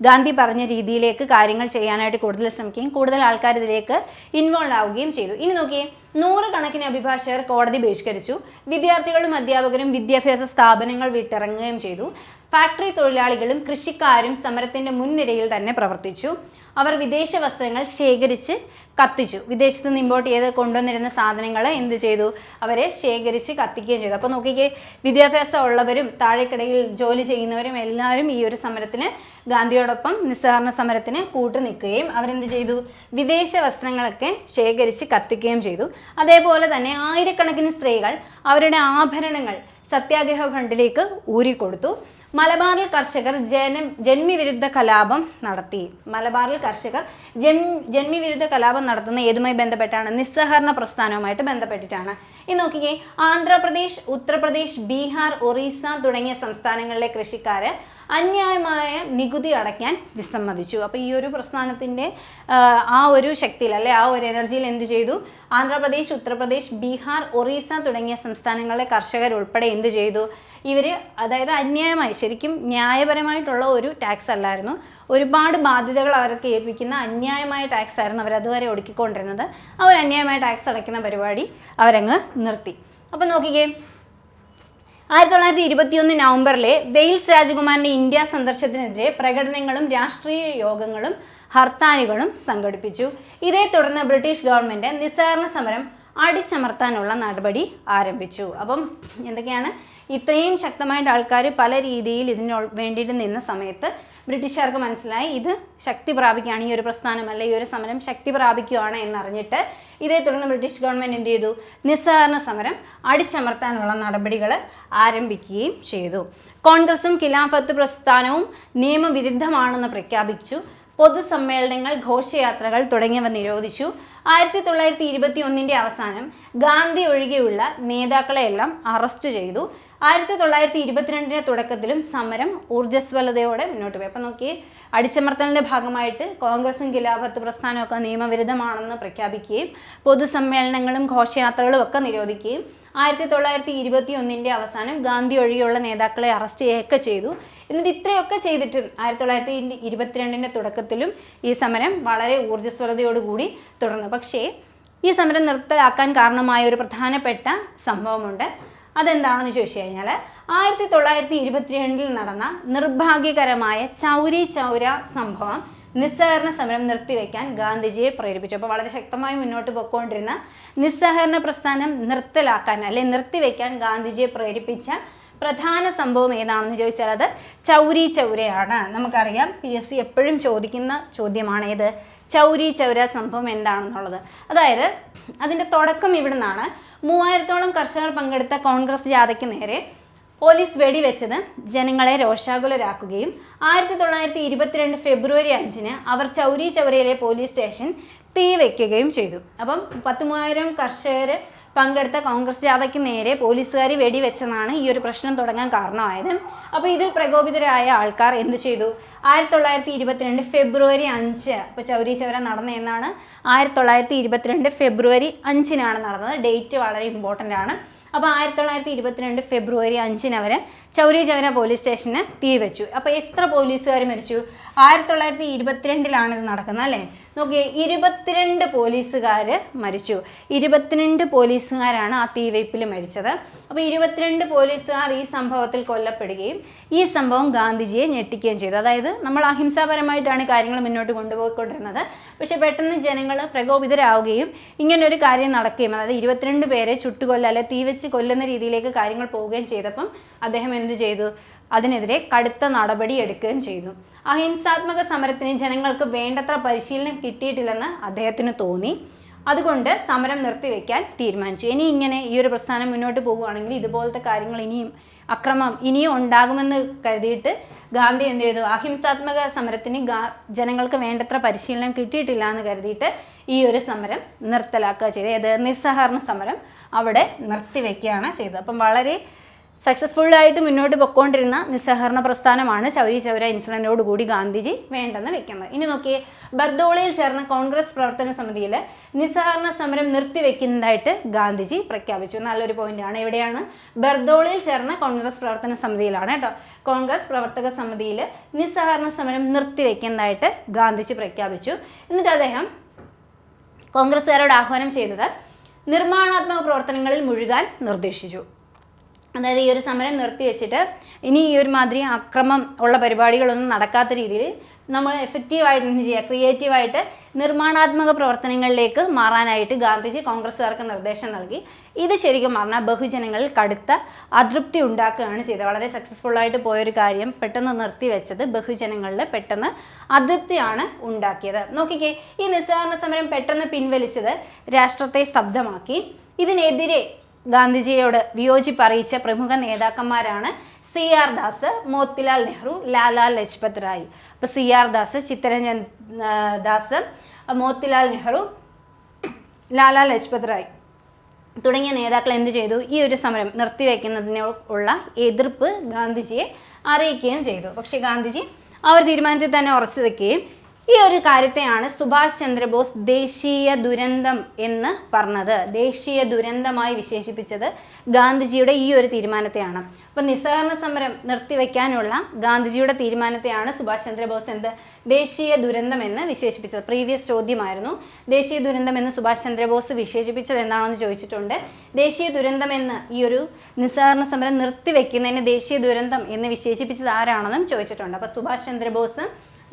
ഗാന്ധി പറഞ്ഞ രീതിയിലേക്ക് കാര്യങ്ങൾ ചെയ്യാനായിട്ട് കൂടുതൽ ശ്രമിക്കുകയും കൂടുതൽ ആൾക്കാർ ഇതിലേക്ക് ഇൻവോൾവ് ആവുകയും ചെയ്തു. ഇനി നോക്കിയേ, 100 കണക്കിന് അഭിഭാഷകർ കോടതി ബഹിഷ്കരിച്ചു. വിദ്യാർത്ഥികളും അധ്യാപകരും വിദ്യാഭ്യാസ സ്ഥാപനങ്ങൾ വിട്ടിറങ്ങുകയും ചെയ്തു. ഫാക്ടറി തൊഴിലാളികളും കൃഷിക്കാരും സമരത്തിന്റെ മുൻനിരയിൽ തന്നെ പ്രവർത്തിച്ചു. അവർ വിദേശ വസ്ത്രങ്ങൾ ശേഖരിച്ച് കത്തിച്ചു. വിദേശത്ത് നിന്ന് ഇമ്പോർട്ട് ചെയ്ത് കൊണ്ടുവന്നിരുന്ന സാധനങ്ങൾ എന്ത് ചെയ്തു? അവരെ ശേഖരിച്ച് കത്തിക്കുകയും ചെയ്തു. അപ്പോൾ നോക്കിക്കേ, വിദ്യാഭ്യാസം ഉള്ളവരും താഴേക്കിടയിൽ ജോലി ചെയ്യുന്നവരും എല്ലാവരും ഈ ഒരു സമരത്തിന്, ഗാന്ധിയോടൊപ്പം നിസ്സഹകരണ സമരത്തിന് നിൽക്കുകയും അവരെന്ത് ചെയ്തു? വിദേശ വസ്ത്രങ്ങളൊക്കെ ശേഖരിച്ച് കത്തിക്കുകയും ചെയ്തു. അതേപോലെ തന്നെ ആയിരക്കണക്കിന് സ്ത്രീകൾ അവരുടെ ആഭരണങ്ങൾ സത്യാഗ്രഹ ഫ്രണ്ടിലേക്ക് ഊരിക്കൊടുത്തു. മലബാറിൽ കർഷകർ ജന്മിവിരുദ്ധ കലാപം നടത്തി. മലബാറിൽ കർഷകർ ജന്മിവിരുദ്ധ കലാപം നടത്തുന്ന ഏതുമായി ബന്ധപ്പെട്ടാണ്? നിസ്സഹകരണ പ്രസ്ഥാനവുമായിട്ട് ബന്ധപ്പെട്ടിട്ടാണ്. ഇനി നോക്കിക്കേ, ആന്ധ്രാപ്രദേശ്, ഉത്തർപ്രദേശ്, ബീഹാർ, ഒറീസ തുടങ്ങിയ സംസ്ഥാനങ്ങളിലെ കൃഷിക്കാർ അന്യായമായ നികുതി അടയ്ക്കാൻ വിസമ്മതിച്ചു. അപ്പോൾ ഈ ഒരു പ്രസ്ഥാനത്തിൻ്റെ ആ ഒരു ശക്തിയിൽ, അല്ലെ ആ ഒരു എനർജിയിൽ എന്ത് ചെയ്തു? ആന്ധ്രാപ്രദേശ്, ഉത്തർപ്രദേശ്, ബീഹാർ, ഒറീസ തുടങ്ങിയ സംസ്ഥാനങ്ങളിലെ കർഷകർ ഉൾപ്പെടെ എന്ത് ചെയ്തു? ഇവർ, അതായത് അന്യായമായി, ശരിക്കും ന്യായപരമായിട്ടുള്ള ഒരു ടാക്സ് അല്ലായിരുന്നു, ഒരുപാട് ബാധ്യതകൾ അവർക്ക് ഏൽപ്പിക്കുന്ന അന്യായമായ ടാക്സ് ആയിരുന്നു അവരതുവരെ ഒടുക്കിക്കൊണ്ടിരുന്നത്. ആ ഒരു അന്യായമായ ടാക്സ് അടയ്ക്കുന്ന പരിപാടി അവരങ്ങ് നിർത്തി. അപ്പം നോക്കിക്കേ, 1921 നവംബറിലെ വെയിൽസ് രാജകുമാരൻ്റെ ഇന്ത്യ സന്ദർശനത്തിനെതിരെ പ്രകടനങ്ങളും രാഷ്ട്രീയ യോഗങ്ങളും ഹർത്താലുകളും സംഘടിപ്പിച്ചു. ഇതേ തുടർന്ന് ബ്രിട്ടീഷ് ഗവൺമെൻറ് നിസ്സഹകരണ സമരം അടിച്ചമർത്താനുള്ള നടപടി ആരംഭിച്ചു. അപ്പം എന്തൊക്കെയാണ്? ഇത്രയും ശക്തമായിട്ട് ആൾക്കാർ പല രീതിയിൽ ഇതിന് വേണ്ടിയിട്ട് നിന്ന സമയത്ത് ബ്രിട്ടീഷുകാർക്ക് മനസ്സിലായി ഇത് ശക്തി പ്രാപിക്കുകയാണ്, ഈ ഒരു പ്രസ്ഥാനമല്ല, ഈ ഒരു സമരം ശക്തി പ്രാപിക്കുകയാണ് എന്നറിഞ്ഞിട്ട് ഇതേ തുടർന്ന് ബ്രിട്ടീഷ് ഗവൺമെൻറ് എന്ത് ചെയ്തു? നിസ്സഹകരണ സമരം അടിച്ചമർത്താനുള്ള നടപടികൾ ആരംഭിക്കുകയും ചെയ്തു. കോൺഗ്രസും ഖിലാഫത്ത് പ്രസ്ഥാനവും നിയമവിരുദ്ധമാണെന്ന് പ്രഖ്യാപിച്ചു. പൊതുസമ്മേളനങ്ങൾ, ഘോഷയാത്രകൾ തുടങ്ങിയവ നിരോധിച്ചു. 1921 അവസാനം ഗാന്ധി ഒഴികെയുള്ള നേതാക്കളെയെല്ലാം അറസ്റ്റ് ചെയ്തു. 1922 തുടക്കത്തിലും സമരം ഊർജ്ജസ്വലതയോടെ മുന്നോട്ട് പോയി. അപ്പം നോക്കി, അടിച്ചമർത്തലിൻ്റെ ഭാഗമായിട്ട് കോൺഗ്രസും ഖിലാഫത്ത് പ്രസ്ഥാനമൊക്കെ നിയമവിരുദ്ധമാണെന്ന് പ്രഖ്യാപിക്കുകയും പൊതുസമ്മേളനങ്ങളും ഘോഷയാത്രകളും ഒക്കെ നിരോധിക്കുകയും 1921 അവസാനം ഗാന്ധി ഒഴികെയുള്ള നേതാക്കളെ അറസ്റ്റ് ചെയ്യുകയൊക്കെ ചെയ്തു. എന്നിട്ട് ഇത്രയൊക്കെ ചെയ്തിട്ടും 1922 തുടക്കത്തിലും ഈ സമരം വളരെ ഊർജ്ജസ്വലതയോടുകൂടി തുടർന്നു. പക്ഷേ ഈ സമരം നിർത്തലാക്കാൻ കാരണമായ ഒരു പ്രധാനപ്പെട്ട സംഭവമുണ്ട്. അതെന്താണെന്ന് ചോദിച്ചു കഴിഞ്ഞാൽ 1922 നടന്ന നിർഭാഗ്യകരമായ ചൗരി ചൗര സംഭവം നിസ്സഹകരണ സമരം നിർത്തിവെക്കാൻ ഗാന്ധിജിയെ പ്രേരിപ്പിച്ചു. അപ്പോൾ വളരെ ശക്തമായി മുന്നോട്ട് പോയിക്കൊണ്ടിരുന്ന നിസ്സഹകരണ പ്രസ്ഥാനം നിർത്തലാക്കാൻ, അല്ലെങ്കിൽ നിർത്തിവെക്കാൻ ഗാന്ധിജിയെ പ്രേരിപ്പിച്ച പ്രധാന സംഭവം ഏതാണെന്ന് ചോദിച്ചാൽ അത് ചൗരി ചൗരയാണ്. നമുക്കറിയാം, PSC എപ്പോഴും ചോദിക്കുന്ന ചോദ്യമാണ് ഏത്? ചൗരി ചൗര സംഭവം എന്താണെന്നുള്ളത്. അതായത് അതിൻ്റെ തുടക്കം ഇവിടെ നിന്നാണ്. 3000-ഓളം കർഷകർ പങ്കെടുത്ത കോൺഗ്രസ് ജാഥയ്ക്ക് നേരെ പോലീസ് വെടിവെച്ചത് ജനങ്ങളെ രോഷാകുലരാക്കുകയും 1922 ഫെബ്രുവരി 5 അവർ ചൗരി ചൗരയിലെ പോലീസ് സ്റ്റേഷൻ തീ വയ്ക്കുകയും ചെയ്തു. അപ്പം 10,000 കർഷകർ പങ്കെടുത്ത കോൺഗ്രസ് ജാഥയ്ക്ക് നേരെ പോലീസുകാർ വെടിവെച്ചതാണ് ഈ ഒരു പ്രശ്നം തുടങ്ങാൻ കാരണമായത്. അപ്പോൾ ഇതിൽ പ്രകോപിതരായ ആൾക്കാർ എന്ത് ചെയ്തു? 1922 ഫെബ്രുവരി 5, അപ്പോൾ ചൗരി ചൗര നടന്ന എന്നാണ്? 1922 ഫെബ്രുവരി 5 നടന്നത്. ഡേറ്റ് വളരെ ഇമ്പോർട്ടൻ്റ് ആണ്. അപ്പോൾ 1922 ഫെബ്രുവരി 5 അവർ ചൗരി ചൗര പോലീസ് സ്റ്റേഷന് തീ വെച്ചു. അപ്പോൾ എത്ര പോലീസുകാർ മരിച്ചു? 1922 ഇത് നടക്കുന്നത്, അല്ലേ? നോക്കിയേ, 22 പോലീസുകാർ മരിച്ചു. 22 പോലീസുകാരാണ് ആ തീവയ്പ്പിൽ മരിച്ചത്. അപ്പോൾ 22 പോലീസുകാർ ഈ സംഭവത്തിൽ കൊല്ലപ്പെടുകയും ഈ സംഭവം ഗാന്ധിജിയെ ഞെട്ടിക്കുകയും ചെയ്തു. അതായത് നമ്മൾ അഹിംസാപരമായിട്ടാണ് കാര്യങ്ങൾ മുന്നോട്ട് കൊണ്ടുപോയിക്കൊണ്ടിരുന്നത്. പക്ഷെ പെട്ടെന്ന് ജനങ്ങൾ പ്രകോപിതരാവുകയും ഇങ്ങനൊരു കാര്യം നടക്കുകയും, അതായത് 22 പേരെ ചുട്ടുകൊല്ല, അല്ലെ തീ വെച്ച് കൊല്ലുന്ന രീതിയിലേക്ക് കാര്യങ്ങൾ പോവുകയും ചെയ്തപ്പം അദ്ദേഹം എന്ത് ചെയ്തു? അതിനെതിരെ കടുത്ത നടപടി എടുക്കുകയും ചെയ്തു. അഹിംസാത്മക സമരത്തിന് ജനങ്ങൾക്ക് വേണ്ടത്ര പരിശീലനം കിട്ടിയിട്ടില്ലെന്ന് അദ്ദേഹത്തിന് തോന്നി. അതുകൊണ്ട് സമരം നിർത്തിവെക്കാൻ തീരുമാനിച്ചു. ഇങ്ങനെ ഈ ഒരു പ്രസ്ഥാനം മുന്നോട്ട് പോവുകയാണെങ്കിൽ ഇതുപോലത്തെ കാര്യങ്ങൾ അക്രമം ഇനിയും ഉണ്ടാകുമെന്ന് കരുതിയിട്ട് ഗാന്ധി എന്ത് ചെയ്തു? അഹിംസാത്മക സമരത്തിന് ജനങ്ങൾക്ക് വേണ്ടത്ര പരിശീലനം കിട്ടിയിട്ടില്ല എന്ന് കരുതിയിട്ട് ഈ ഒരു സമരം നിർത്തലാക്കുക ചെയ്തത്. ഏത്? നിസ്സഹകരണ സമരം അവിടെ നിർത്തിവെക്കുകയാണ് ചെയ്തത്. അപ്പം വളരെ സക്സസ്ഫുള്ളായിട്ട് മുന്നോട്ട് പൊയ്ക്കൊണ്ടിരുന്ന നിസ്സഹകരണ പ്രസ്ഥാനമാണ് ചൗരി ചൗര ഇൻസിഡൻറ്റോടുകൂടി ഗാന്ധിജി വേണ്ടെന്ന് വെക്കുന്നത്. ഇനി നോക്കിയേ, ബർദോളിയിൽ ചേർന്ന കോൺഗ്രസ് പ്രവർത്തന സമിതിയിൽ നിസ്സഹകരണ സമരം നിർത്തിവെക്കുന്നതായിട്ട് ഗാന്ധിജി പ്രഖ്യാപിച്ചു. നല്ലൊരു പോയിന്റാണ്. എവിടെയാണ്? ബർദോളിയിൽ ചേർന്ന കോൺഗ്രസ് പ്രവർത്തന സമിതിയിലാണ് കേട്ടോ. കോൺഗ്രസ് പ്രവർത്തക സമിതിയിൽ നിസ്സഹകരണ സമരം നിർത്തിവെക്കുന്നതായിട്ട് ഗാന്ധിജി പ്രഖ്യാപിച്ചു. എന്നിട്ട് അദ്ദേഹം കോൺഗ്രസ്സുകാരോട് ആഹ്വാനം ചെയ്തത് നിർമ്മാണാത്മക പ്രവർത്തനങ്ങളിൽ മുഴുകാൻ നിർദ്ദേശിച്ചു. അതായത് ഈ ഒരു സമരം നിർത്തിവെച്ചിട്ട് ഇനി ഈ ഒരു മാതിരി അക്രമം ഉള്ള പരിപാടികളൊന്നും നടക്കാത്ത രീതിയിൽ നമ്മൾ എഫക്റ്റീവായിട്ട് എന്ത് ചെയ്യുക, ക്രിയേറ്റീവായിട്ട് നിർമ്മാണാത്മക പ്രവർത്തനങ്ങളിലേക്ക് മാറാനായിട്ട് ഗാന്ധിജി കോൺഗ്രസ്സുകാർക്ക് നിർദ്ദേശം നൽകി. ഇത് ശരിക്കും പറഞ്ഞാൽ ബഹുജനങ്ങളിൽ കടുത്ത അതൃപ്തി ഉണ്ടാക്കുകയാണ് ചെയ്തത്. വളരെ സക്സസ്ഫുള്ളായിട്ട് പോയൊരു കാര്യം പെട്ടെന്ന് നിർത്തിവെച്ചത് ബഹുജനങ്ങളിൽ പെട്ടെന്ന് അതൃപ്തിയാണ് ഉണ്ടാക്കിയത്. നോക്കിക്കേ, ഈ നിസ്സഹകരണ സമരം പെട്ടെന്ന് പിൻവലിച്ചത് രാഷ്ട്രത്തെ സ്തബ്ധമാക്കി. ഇതിനെതിരെ ഗാന്ധിജിയോട് വിയോജിപ്പ് അറിയിച്ച പ്രമുഖ നേതാക്കന്മാരാണ് CR ദാസ്, മോത്തിലാൽ നെഹ്റു, ലാലാ ലജ്പത് റായ്. അപ്പോൾ CR ദാസ്, ചിത്തരഞ്ജൻ ദാസ്, മോത്തിലാൽ നെഹ്റു, ലാലാ ലജ്പത് റായ് തുടങ്ങിയ നേതാക്കൾ എന്ത് ചെയ്തു? ഈ ഒരു സമരം നിർത്തിവെക്കുന്നതിനുള്ള എതിർപ്പ് ഗാന്ധിജിയെ അറിയിക്കുകയും ചെയ്തു. പക്ഷേ ഗാന്ധിജി ആ ഒരു തീരുമാനത്തിൽ തന്നെ ഉറച്ചു നിൽക്കുകയും ഈ ഒരു കാര്യത്തെയാണ് സുഭാഷ് ചന്ദ്രബോസ് ദേശീയ ദുരന്തം എന്ന് പറഞ്ഞത്. ദേശീയ ദുരന്തമായി വിശേഷിപ്പിച്ചത് ഗാന്ധിജിയുടെ ഈ ഒരു തീരുമാനത്തെയാണ്. അപ്പം നിസ്സഹകരണ സമരം നിർത്തിവെക്കാനുള്ള ഗാന്ധിജിയുടെ തീരുമാനത്തെയാണ് സുഭാഷ് ചന്ദ്രബോസ് എന്ത് ദേശീയ ദുരന്തം എന്ന് വിശേഷിപ്പിച്ചത്. പ്രീവിയസ് ചോദ്യമായിരുന്നു, ദേശീയ ദുരന്തം എന്ന് സുഭാഷ് ചന്ദ്രബോസ് വിശേഷിപ്പിച്ചത് എന്താണെന്ന് ചോദിച്ചിട്ടുണ്ട്. ദേശീയ ദുരന്തം എന്ന് ഈ ഒരു നിസ്സഹകരണ സമരം നിർത്തിവെക്കുന്നതിന് ദേശീയ ദുരന്തം എന്ന് വിശേഷിപ്പിച്ചത് ആരാണെന്നും ചോദിച്ചിട്ടുണ്ട്. അപ്പോൾ സുഭാഷ് ചന്ദ്രബോസ്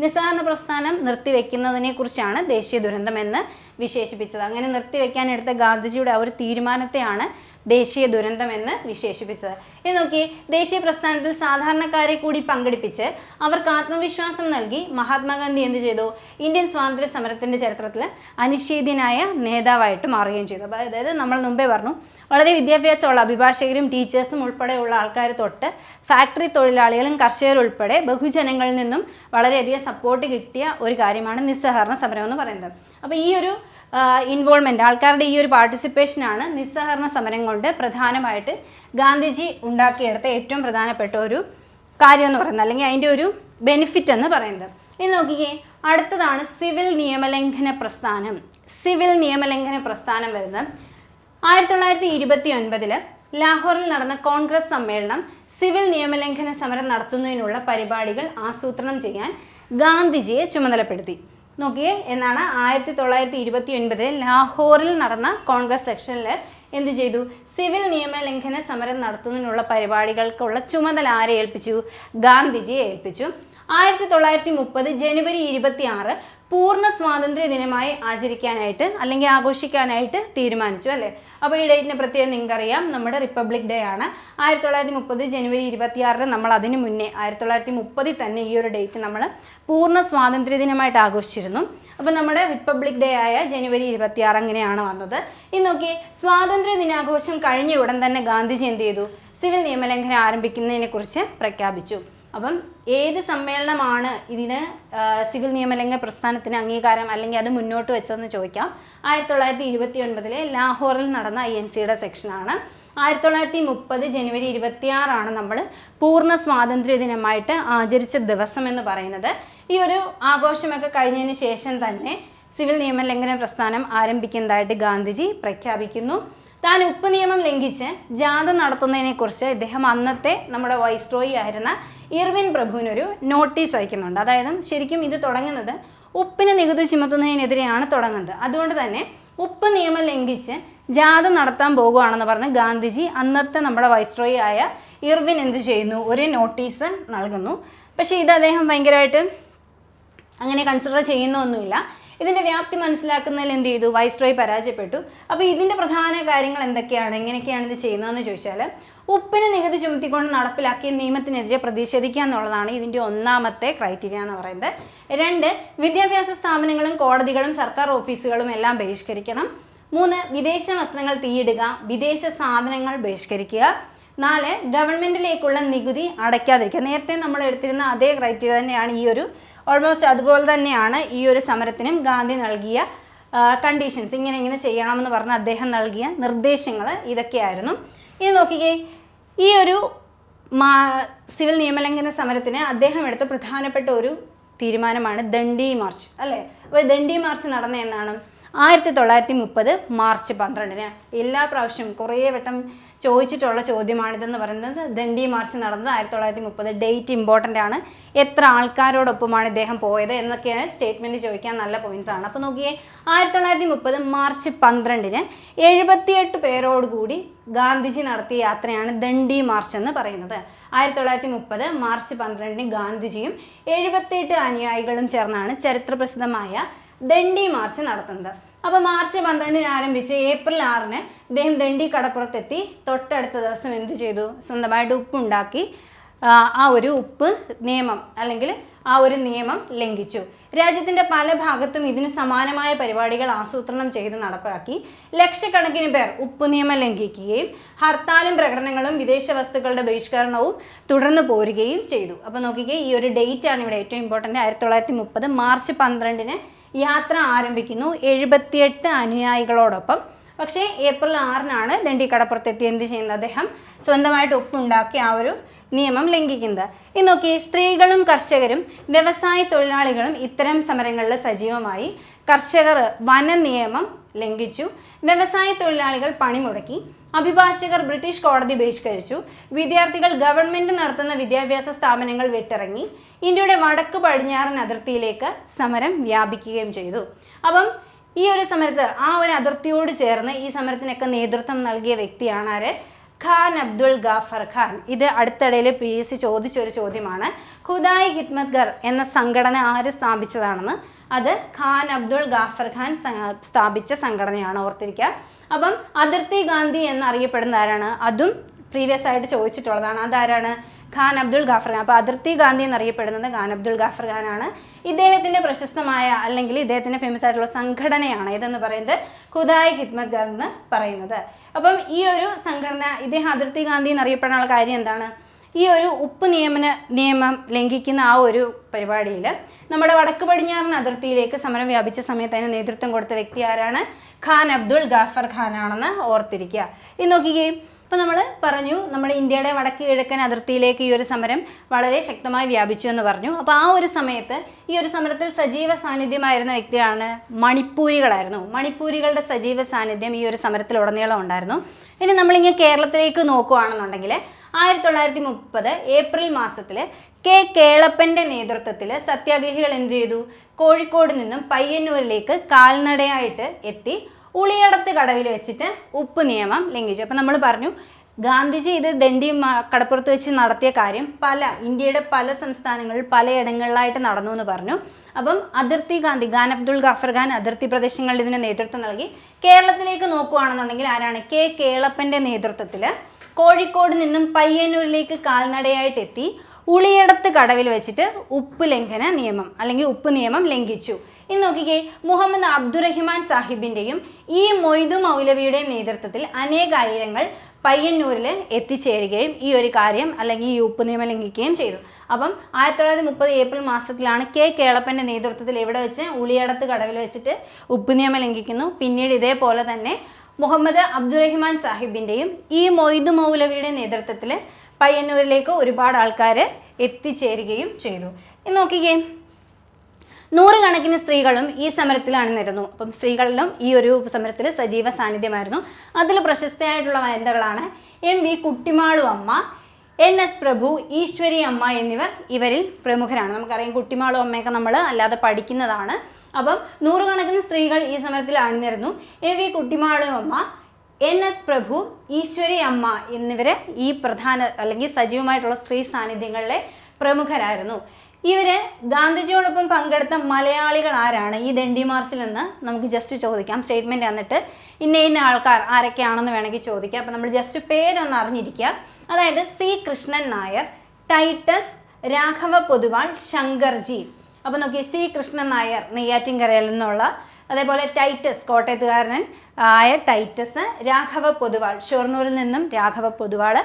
നിസ്സഹകരണ പ്രസ്ഥാനം നിർത്തിവെക്കുന്നതിനെ കുറിച്ചാണ് ദേശീയ ദുരന്തം എന്ന് വിശേഷിപ്പിച്ചത്. അങ്ങനെ നിർത്തിവെക്കാനെടുത്ത ഗാന്ധിജിയുടെ ആ ഒരു തീരുമാനത്തെയാണ് ദേശീയ ദുരന്തം എന്ന് വിശേഷിപ്പിച്ചത്. ഇത് നോക്കി, ദേശീയ പ്രസ്ഥാനത്തിൽ സാധാരണക്കാരെ കൂടി പങ്കെടുപ്പിച്ച് അവർക്ക് ആത്മവിശ്വാസം നൽകി മഹാത്മാഗാന്ധി എന്ത് ചെയ്തു? ഇന്ത്യൻ സ്വാതന്ത്ര്യ സമരത്തിൻ്റെ ചരിത്രത്തിൽ അനിശ്ചിതനായ നേതാവായിട്ട് മാറുകയും ചെയ്തു. അപ്പോൾ അതായത് നമ്മൾ മുമ്പേ പറഞ്ഞു, വളരെ വിദ്യാഭ്യാസമുള്ള അഭിഭാഷകരും ടീച്ചേഴ്സും ഉൾപ്പെടെയുള്ള ആൾക്കാർ തൊട്ട് ഫാക്ടറി തൊഴിലാളികളും കർഷകരും ഉൾപ്പെടെ ബഹുജനങ്ങളിൽ നിന്നും വളരെയധികം സപ്പോർട്ട് കിട്ടിയ ഒരു കാര്യമാണ് നിസ്സഹകരണ സമരം എന്ന് പറയുന്നത്. അപ്പോൾ ഈ ഒരു ഇൻവോൾവ്മെൻറ്റ്, ആൾക്കാരുടെ ഈ ഒരു പാർട്ടിസിപ്പേഷനാണ് നിസ്സഹകരണ സമരം കൊണ്ട് പ്രധാനമായിട്ട് ഗാന്ധിജി ഉണ്ടാക്കിയെടുത്ത ഏറ്റവും പ്രധാനപ്പെട്ട ഒരു കാര്യം എന്ന് പറയുന്നത്, അല്ലെങ്കിൽ അതിൻ്റെ ഒരു ബെനിഫിറ്റ് എന്ന് പറയുന്നത്. ഇനി നോക്കിക്കേ, അടുത്തതാണ് സിവിൽ നിയമലംഘന പ്രസ്ഥാനം. സിവിൽ നിയമലംഘന പ്രസ്ഥാനം വരുന്നത് 1929 ലാഹോറിൽ നടന്ന കോൺഗ്രസ് സമ്മേളനം സിവിൽ നിയമലംഘന സമരം നടത്തുന്നതിനുള്ള പരിപാടികൾ ആസൂത്രണം ചെയ്യാൻ ഗാന്ധിജിയെ ചുമതലപ്പെടുത്തി. നോക്കിയേ, എന്നാണ് 1929 ലാഹോറിൽ നടന്ന കോൺഗ്രസ് സെക്ഷനിൽ എന്ത് ചെയ്തു? സിവിൽ നിയമലംഘന സമരം നടത്തുന്നതിനുള്ള പരിപാടികൾക്കുള്ള ചുമതല ആരെ ഏൽപ്പിച്ചു? ഗാന്ധിജിയെ ഏൽപ്പിച്ചു. 1930 ജനുവരി 26 പൂർണ്ണ സ്വാതന്ത്ര്യ ദിനമായി ആചരിക്കാനായിട്ട് അല്ലെങ്കിൽ ആഘോഷിക്കാനായിട്ട് തീരുമാനിച്ചു, അല്ലേ? അപ്പോൾ ഈ ഡേറ്റിനെ പ്രത്യേകം നിങ്ങൾക്കറിയാം, നമ്മുടെ റിപ്പബ്ലിക് ഡേ ആണ്. 1930 ജനുവരി 26 നമ്മൾ അതിന് മുന്നേ 1930 തന്നെ ഈ ഒരു ഡേറ്റ് നമ്മൾ പൂർണ്ണ സ്വാതന്ത്ര്യ ദിനമായിട്ട് ആഘോഷിച്ചിരുന്നു. അപ്പോൾ നമ്മുടെ റിപ്പബ്ലിക് ഡേ ആയ ജനുവരി 26 അങ്ങനെയാണ് വന്നത്. ഇനി നോക്കി, സ്വാതന്ത്ര്യ ദിനാഘോഷം കഴിഞ്ഞ ഉടൻ തന്നെ ഗാന്ധിജി എന്ത് ചെയ്തു? സിവിൽ നിയമലംഘനം ആരംഭിക്കുന്നതിനെ കുറിച്ച് പ്രഖ്യാപിച്ചു. അപ്പം ഏത് സമ്മേളനമാണ് ഇതിന് സിവിൽ നിയമലംഘന പ്രസ്ഥാനത്തിന് അംഗീകാരം അല്ലെങ്കിൽ അത് മുന്നോട്ട് വെച്ചതെന്ന് ചോദിക്കാം. 1929 ലാഹോറിൽ നടന്ന INCയുടെ സെക്ഷനാണ്. 1930 ജനുവരി 26 നമ്മൾ പൂർണ്ണ സ്വാതന്ത്ര്യ ദിനമായിട്ട് ആചരിച്ച ദിവസം എന്ന് പറയുന്നത്. ഈ ഒരു ആഘോഷമൊക്കെ കഴിഞ്ഞതിന് ശേഷം തന്നെ സിവിൽ നിയമലംഘന പ്രസ്ഥാനം ആരംഭിക്കുന്നതായിട്ട് ഗാന്ധിജി പ്രഖ്യാപിക്കുന്നു. താൻ ഉപ്പ് നിയമം ലംഘിച്ച് ജാഥ നടത്തുന്നതിനെക്കുറിച്ച് ഇദ്ദേഹം അന്നത്തെ നമ്മുടെ വൈസ്രോയി ആയിരുന്ന ഇർവിൻ പ്രഭുവിനൊരു നോട്ടീസ് അയക്കുന്നുണ്ട്. അതായത് ശരിക്കും ഇത് തുടങ്ങുന്നത് ഉപ്പിന് നികുതി ചുമത്തുന്നതിനെതിരെയാണ് തുടങ്ങുന്നത്. അതുകൊണ്ട് തന്നെ ഉപ്പ് നിയമം ലംഘിച്ച് ജാഥ നടത്താൻ പോകുകയാണെന്ന് പറഞ്ഞ് ഗാന്ധിജി അന്നത്തെ നമ്മുടെ വൈസ്രോയി ആയ ഇർവിൻ എന്ത് ചെയ്യുന്നു? ഒരു നോട്ടീസ് നൽകുന്നു. പക്ഷേ ഇത് അദ്ദേഹം ഭയങ്കരമായിട്ട് അങ്ങനെ കൺസിഡർ ചെയ്യുന്നൊന്നുമില്ല. ഇതിൻ്റെ വ്യാപ്തി മനസ്സിലാക്കുന്നതിൽ എന്ത് ചെയ്തു? വൈസ്രോയി പരാജയപ്പെട്ടു. അപ്പോൾ ഇതിൻ്റെ പ്രധാന കാര്യങ്ങൾ എന്തൊക്കെയാണ്, എങ്ങനെയൊക്കെയാണ് ഇത് ചെയ്യുന്നതെന്ന് ചോദിച്ചാൽ, ഉപ്പിന് നികുതി ചുമത്തിക്കൊണ്ട് നടപ്പിലാക്കിയ നിയമത്തിനെതിരെ പ്രതിഷേധിക്കുക എന്നുള്ളതാണ് ഇതിൻ്റെ ഒന്നാമത്തെ ക്രൈറ്റീരിയ എന്ന് പറയുന്നത്. 2, വിദ്യാഭ്യാസ സ്ഥാപനങ്ങളും കോടതികളും സർക്കാർ ഓഫീസുകളും എല്ലാം ബഹിഷ്കരിക്കണം. 3, വിദേശ വസ്ത്രങ്ങൾ തീയിടുക, വിദേശ സാധനങ്ങൾ ബഹിഷ്കരിക്കുക. 4, ഗവൺമെൻറ്റിലേക്കുള്ള നികുതി അടയ്ക്കാതിരിക്കുക. നേരത്തെ നമ്മൾ എടുത്തിരുന്ന അതേ ക്രൈറ്റീരിയ തന്നെയാണ് ഈ ഒരു ഓൾമോസ്റ്റ് അതുപോലെ തന്നെയാണ് ഈ ഒരു സമരത്തിനും ഗാന്ധി നൽകിയ കണ്ടീഷൻസ്. ഇങ്ങനെ ചെയ്യണമെന്ന് പറഞ്ഞ് അദ്ദേഹം നൽകിയ നിർദ്ദേശങ്ങൾ ഇതൊക്കെയായിരുന്നു. ഇനി നോക്കിക്കേ, ഈ ഒരു സിവിൽ നിയമലംഘന സമരത്തിന് അദ്ദേഹം എടുത്ത പ്രധാനപ്പെട്ട ഒരു തീരുമാനമാണ് ദണ്ഡി മാർച്ച്, അല്ലേ? അപ്പോൾ ദണ്ഡി മാർച്ച് നടന്ന എന്നാണ് 1930 മാർച്ച് 12. എല്ലാ പ്രാവശ്യവും കുറേ വട്ടം ചോദിച്ചിട്ടുള്ള ചോദ്യമാണിതെന്ന് പറയുന്നത്. ദണ്ഡി മാർച്ച് നടന്നത് 1930. ഡേറ്റ് ഇമ്പോർട്ടൻ്റ് ആണ്. എത്ര ആൾക്കാരോടൊപ്പമാണ് ഇദ്ദേഹം പോയത് എന്നൊക്കെയാണ് സ്റ്റേറ്റ്മെൻറ്റ് ചോദിക്കാൻ നല്ല പോയിന്റ്സ് ആണ്. അപ്പോൾ നോക്കിയേ, 1930 മാർച്ച് 12-ന് 78 പേരോടുകൂടി ഗാന്ധിജി നടത്തിയ യാത്രയാണ് ദണ്ഡി മാർച്ച് എന്ന് പറയുന്നത്. 1930 മാർച്ച് 12-ന് ഗാന്ധിജിയും 78 അനുയായികളും ചേർന്നാണ് ചരിത്രപ്രസിദ്ധമായ ദണ്ഡി മാർച്ച് നടത്തുന്നത്. അപ്പോൾ മാർച്ച് 12-ന് ആരംഭിച്ച് ഏപ്രിൽ 6-ന് ഇദ്ദേഹം ദണ്ഡി കടപ്പുറത്തെത്തി. തൊട്ടടുത്ത ദിവസം എന്ത് ചെയ്തു? സ്വന്തമായിട്ട് ഉപ്പുണ്ടാക്കി ആ ഒരു ഉപ്പ് നിയമം അല്ലെങ്കിൽ ആ ഒരു നിയമം ലംഘിച്ചു. രാജ്യത്തിൻ്റെ പല ഭാഗത്തും ഇതിന് സമാനമായ പരിപാടികൾ ആസൂത്രണം ചെയ്ത് നടപ്പാക്കി. ലക്ഷക്കണക്കിന് പേർ ഉപ്പ് നിയമം ലംഘിക്കുകയും ഹർത്താലും പ്രകടനങ്ങളും വിദേശ വസ്തുക്കളുടെ ബഹിഷ്കരണവും തുടർന്ന് പോരുകയും ചെയ്തു. അപ്പോൾ നോക്കിക്കേ, ഈ ഒരു ഡേറ്റ് ആണ് ഇവിടെ ഏറ്റവും ഇമ്പോർട്ടൻ്റ്. 1930 മാർച്ച് 12-ന് യാത്ര ആരംഭിക്കുന്നു 78 അനുയായികളോടൊപ്പം. പക്ഷേ ഏപ്രിൽ 6-നാണ് ദണ്ഡി കടപ്പുറത്തെത്തി എന്ത് ചെയ്യുന്നത്? അദ്ദേഹം സ്വന്തമായിട്ട് ഉപ്പുണ്ടാക്കി ആ ഒരു നിയമം ലംഘിക്കുന്നത്. ഇനി നോക്കി, സ്ത്രീകളും കർഷകരും വ്യവസായ തൊഴിലാളികളും ഇത്തരം സമരങ്ങളിൽ സജീവമായി. കർഷകർ വന നിയമം ലംഘിച്ചു, വ്യവസായ തൊഴിലാളികൾ പണിമുടക്കി, അഭിഭാഷകർ ബ്രിട്ടീഷ് കോടതി ബഹിഷ്കരിച്ചു, വിദ്യാർത്ഥികൾ ഗവൺമെൻറ് നടത്തുന്ന വിദ്യാഭ്യാസ സ്ഥാപനങ്ങൾ വിട്ടിറങ്ങി. ഇന്ത്യയുടെ വടക്ക് പടിഞ്ഞാറൻ അതിർത്തിയിലേക്ക് സമരം വ്യാപിക്കുകയും ചെയ്തു. അപ്പം ഈ ഒരു സമരത്ത് ആ ഒരു അതിർത്തിയോട് ചേർന്ന് ഈ സമരത്തിനൊക്കെ നേതൃത്വം നൽകിയ വ്യക്തിയാണ് ആര്? ഖാൻ അബ്ദുൾ ഗാഫർ ഖാൻ. ഇത് അടുത്തിടയിൽ PSC ചോദിച്ചൊരു ചോദ്യമാണ്. ഖുദായി ഖിദ്മത്ഗർ എന്ന സംഘടന ആര് സ്ഥാപിച്ചതാണെന്ന്? അത് ഖാൻ അബ്ദുൾ ഗാഫർ ഖാൻ സ്ഥാപിച്ച സംഘടനയാണ്, ഓർത്തിരിക്കുക. അപ്പം അതിർത്തി ഗാന്ധി എന്നറിയപ്പെടുന്ന ആരാണ്? അതും പ്രീവിയസ് ആയിട്ട് ചോദിച്ചിട്ടുള്ളതാണ്. അതാരാണ്? ഖാൻ അബ്ദുൾ ഗാഫർ ഖാൻ. അപ്പോൾ അതിർത്തി ഗാന്ധി എന്നറിയപ്പെടുന്നത് ഖാൻ അബ്ദുൾ ഗാഫർ ഖാനാണ്. ഇദ്ദേഹത്തിൻ്റെ പ്രശസ്തമായ അല്ലെങ്കിൽ ഇദ്ദേഹത്തിൻ്റെ ഫേമസ് ആയിട്ടുള്ള സംഘടനയാണ് ഇതെന്ന് പറയുന്നത് ഖുദായി ഖിദ്മത്ഗർ എന്ന് പറയുന്നത്. അപ്പം ഈ ഒരു സംഘടന, ഇദ്ദേഹം അതിർത്തി ഗാന്ധി എന്നറിയപ്പെടാനുള്ള കാര്യം എന്താണ്? ഈ ഒരു ഉപ്പ് നിയമം ലംഘിക്കുന്ന ആ ഒരു പരിപാടിയിൽ നമ്മുടെ വടക്ക് പടിഞ്ഞാറൻ അതിർത്തിയിലേക്ക് സമരം വ്യാപിച്ച സമയത്ത് അതിന് നേതൃത്വം കൊടുത്ത വ്യക്തി ആരാണ്? ഖാൻ അബ്ദുൾ ഗാഫർ ഖാനാണെന്ന് ഓർത്തിരിക്കുക. ഇത് നോക്കുകയും ഇപ്പോൾ നമ്മൾ പറഞ്ഞു, നമ്മുടെ ഇന്ത്യയുടെ വടക്ക് കിഴക്കൻ അതിർത്തിയിലേക്ക് ഈ ഒരു സമരം വളരെ ശക്തമായി വ്യാപിച്ചു എന്ന് പറഞ്ഞു. അപ്പോൾ ആ ഒരു സമയത്ത് ഈ ഒരു സമരത്തിൽ സജീവ സാന്നിധ്യമായിരുന്ന വ്യക്തിയാണ് മണിപ്പൂരികളായിരുന്നു. മണിപ്പൂരികളുടെ സജീവ സാന്നിധ്യം ഈ ഒരു സമരത്തിലുടനീളം ഉണ്ടായിരുന്നു. ഇനി നമ്മളിങ്ങനെ കേരളത്തിലേക്ക് നോക്കുകയാണെന്നുണ്ടെങ്കിൽ 1930 ഏപ്രിൽ മാസത്തിൽ കേളപ്പൻ്റെ നേതൃത്വത്തിൽ സത്യാഗ്രഹികൾ എന്ത് ചെയ്തു? കോഴിക്കോട് നിന്നും പയ്യന്നൂരിലേക്ക് കാൽനടയായിട്ട് എത്തി ഉളിയടത്ത് കടവിൽ വെച്ചിട്ട് ഉപ്പ് നിയമം ലംഘിച്ചു. അപ്പം നമ്മൾ പറഞ്ഞു, ഗാന്ധിജി ഇത് ദണ്ഡി കടപ്പുറത്ത് വെച്ച് നടത്തിയ കാര്യം ഇന്ത്യയുടെ പല സംസ്ഥാനങ്ങളിൽ പലയിടങ്ങളിലായിട്ട് നടന്നു എന്ന് പറഞ്ഞു. അപ്പം അതിർത്തി ഗാന്ധി ഖാൻ അബ്ദുൾ ഗാഫർ ഖാൻ അതിർത്തി പ്രദേശങ്ങളിൽ ഇതിന് നേതൃത്വം നൽകി. കേരളത്തിലേക്ക് നോക്കുകയാണെന്നുണ്ടെങ്കിൽ ആരാണ്? കേളപ്പൻ്റെ നേതൃത്വത്തിൽ കോഴിക്കോട് നിന്നും പയ്യന്നൂരിലേക്ക് കാൽനടയായിട്ട് എത്തി ഉളിയടത്ത് കടവിൽ വെച്ചിട്ട് ഉപ്പ് ലംഘന നിയമം അല്ലെങ്കിൽ ഉപ്പ് നിയമം ലംഘിച്ചു. ഇന്ന് നോക്കിക്കേ, മുഹമ്മദ് അബ്ദുറഹിമാൻ സാഹിബിൻ്റെയും മൊയ്തു മൗലവിയുടെയും നേതൃത്വത്തിൽ അനേകായിരങ്ങൾ പയ്യന്നൂരിൽ എത്തിച്ചേരുകയും ഈ ഒരു കാര്യം അല്ലെങ്കിൽ ഈ ഉപ്പ് നിയമം ലംഘിക്കുകയും ചെയ്തു. അപ്പം 1930 ഏപ്രിൽ മാസത്തിലാണ് കേളപ്പൻ്റെ നേതൃത്വത്തിൽ ഇവിടെ വെച്ച് ഉളിയടത്ത് കടവിൽ വെച്ചിട്ട് ഉപ്പ് നിയമം ലംഘിക്കുന്നു. പിന്നീട് ഇതേപോലെ തന്നെ മുഹമ്മദ് അബ്ദുറഹിമാൻ സാഹിബിൻ്റെയും മൊയ്തു മൗലവിയുടെ നേതൃത്വത്തിൽ പയ്യന്നൂരിലേക്ക് ഒരുപാട് ആൾക്കാർ എത്തിച്ചേരുകയും ചെയ്തു. നോക്കിക്കേ, നൂറുകണക്കിന് സ്ത്രീകളും ഈ സമരത്തിൽ അണിനിരന്നു. അപ്പം സ്ത്രീകളിലും ഈ ഒരു സമരത്തിൽ സജീവ സാന്നിധ്യമായിരുന്നു. അതിൽ പ്രശസ്തയായിട്ടുള്ള വനിതകളാണ് MV കുട്ടിമാളു അമ്മ, NS പ്രഭു, ഈശ്വരി അമ്മ എന്നിവർ ഇവരിൽ പ്രമുഖരാണ്. നമുക്കറിയാം, കുട്ടിമാളു അമ്മയൊക്കെ നമ്മൾ അല്ലാതെ പഠിക്കുന്നതാണ്. അപ്പം നൂറുകണക്കിന് സ്ത്രീകൾ ഈ സമരത്തിൽ അണിനിരന്നു. MV കുട്ടിമാളു അമ്മ, NS പ്രഭു, ഈശ്വരി അമ്മ എന്നിവർ ഈ പ്രധാന അല്ലെങ്കിൽ സജീവമായിട്ടുള്ള സ്ത്രീ സാന്നിധ്യങ്ങളിലെ പ്രമുഖരായിരുന്നു. ഇവർ ഗാന്ധിജിയോടൊപ്പം പങ്കെടുത്ത മലയാളികൾ ആരാണ് ഈ ദണ്ഡി മാർച്ചിൽ നിന്ന് നമുക്ക് ജസ്റ്റ് ചോദിക്കാം. സ്റ്റേറ്റ്മെൻറ്റ് തന്നിട്ട് ഇന്ന ആൾക്കാർ ആരൊക്കെയാണെന്ന് വേണമെങ്കിൽ ചോദിക്കാം. അപ്പോൾ നമ്മൾ ജസ്റ്റ് പേരൊന്ന് അറിഞ്ഞിരിക്കുക. അതായത് C കൃഷ്ണൻ നായർ, ടൈറ്റസ്, രാഘവ പൊതുവാൾ, ശങ്കർജി. അപ്പോൾ നോക്കി, C കൃഷ്ണൻ നായർ നെയ്യാറ്റിൻകരയിൽ നിന്നുള്ള, അതേപോലെ ടൈറ്റസ് കോട്ടയത്തുകാരൻ ആയ ടൈറ്റസ്, രാഘവ പൊതുവാൾ ഷൊർണൂരിൽ നിന്നും രാഘവ പൊതുവാൾ,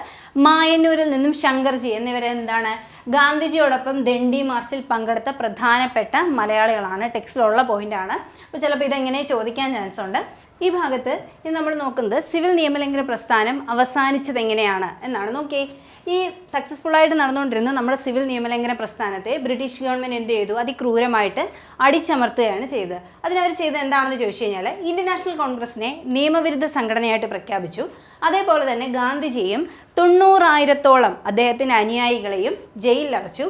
മായന്നൂരിൽ നിന്നും ശങ്കർജി എന്നിവരെന്താണ് ഗാന്ധിജിയോടൊപ്പം ദണ്ഡി മാർച്ചിൽ പങ്കെടുത്ത പ്രധാനപ്പെട്ട മലയാളികളാണ്. ടെക്സ്റ്റിലുള്ള പോയിന്റാണ്. അപ്പോൾ ചിലപ്പോൾ ഇതെങ്ങനെ ചോദിക്കാൻ ചാൻസ് ഉണ്ട്. ഈ ഭാഗത്ത് ഇത് നമ്മൾ നോക്കുന്നത് സിവിൽ നിയമലംഘന പ്രസ്ഥാനം അവസാനിച്ചത് എങ്ങനെയാണ് എന്നാണ്. നോക്കിയേ, ഈ സക്സസ്ഫുൾ ആയിട്ട് നടന്നുകൊണ്ടിരുന്ന നമ്മുടെ സിവിൽ നിയമലംഘന പ്രസ്ഥാനത്തെ ബ്രിട്ടീഷ് ഗവൺമെൻറ് എന്ത് ചെയ്തു, അതിക്രൂരമായിട്ട് അടിച്ചമർത്തുകയാണ് ചെയ്തത്. അതിനവർ ചെയ്തത് എന്താണെന്ന് ചോദിച്ചു കഴിഞ്ഞാൽ ഇന്ത്യൻ നാഷണൽ കോൺഗ്രസിനെ നിയമവിരുദ്ധ സംഘടനയായിട്ട് പ്രഖ്യാപിച്ചു. അതേപോലെ തന്നെ ഗാന്ധിജിയും 90,000-ഓളം അദ്ദേഹത്തിൻ്റെ അനുയായികളെയും ജയിലിലടച്ചു.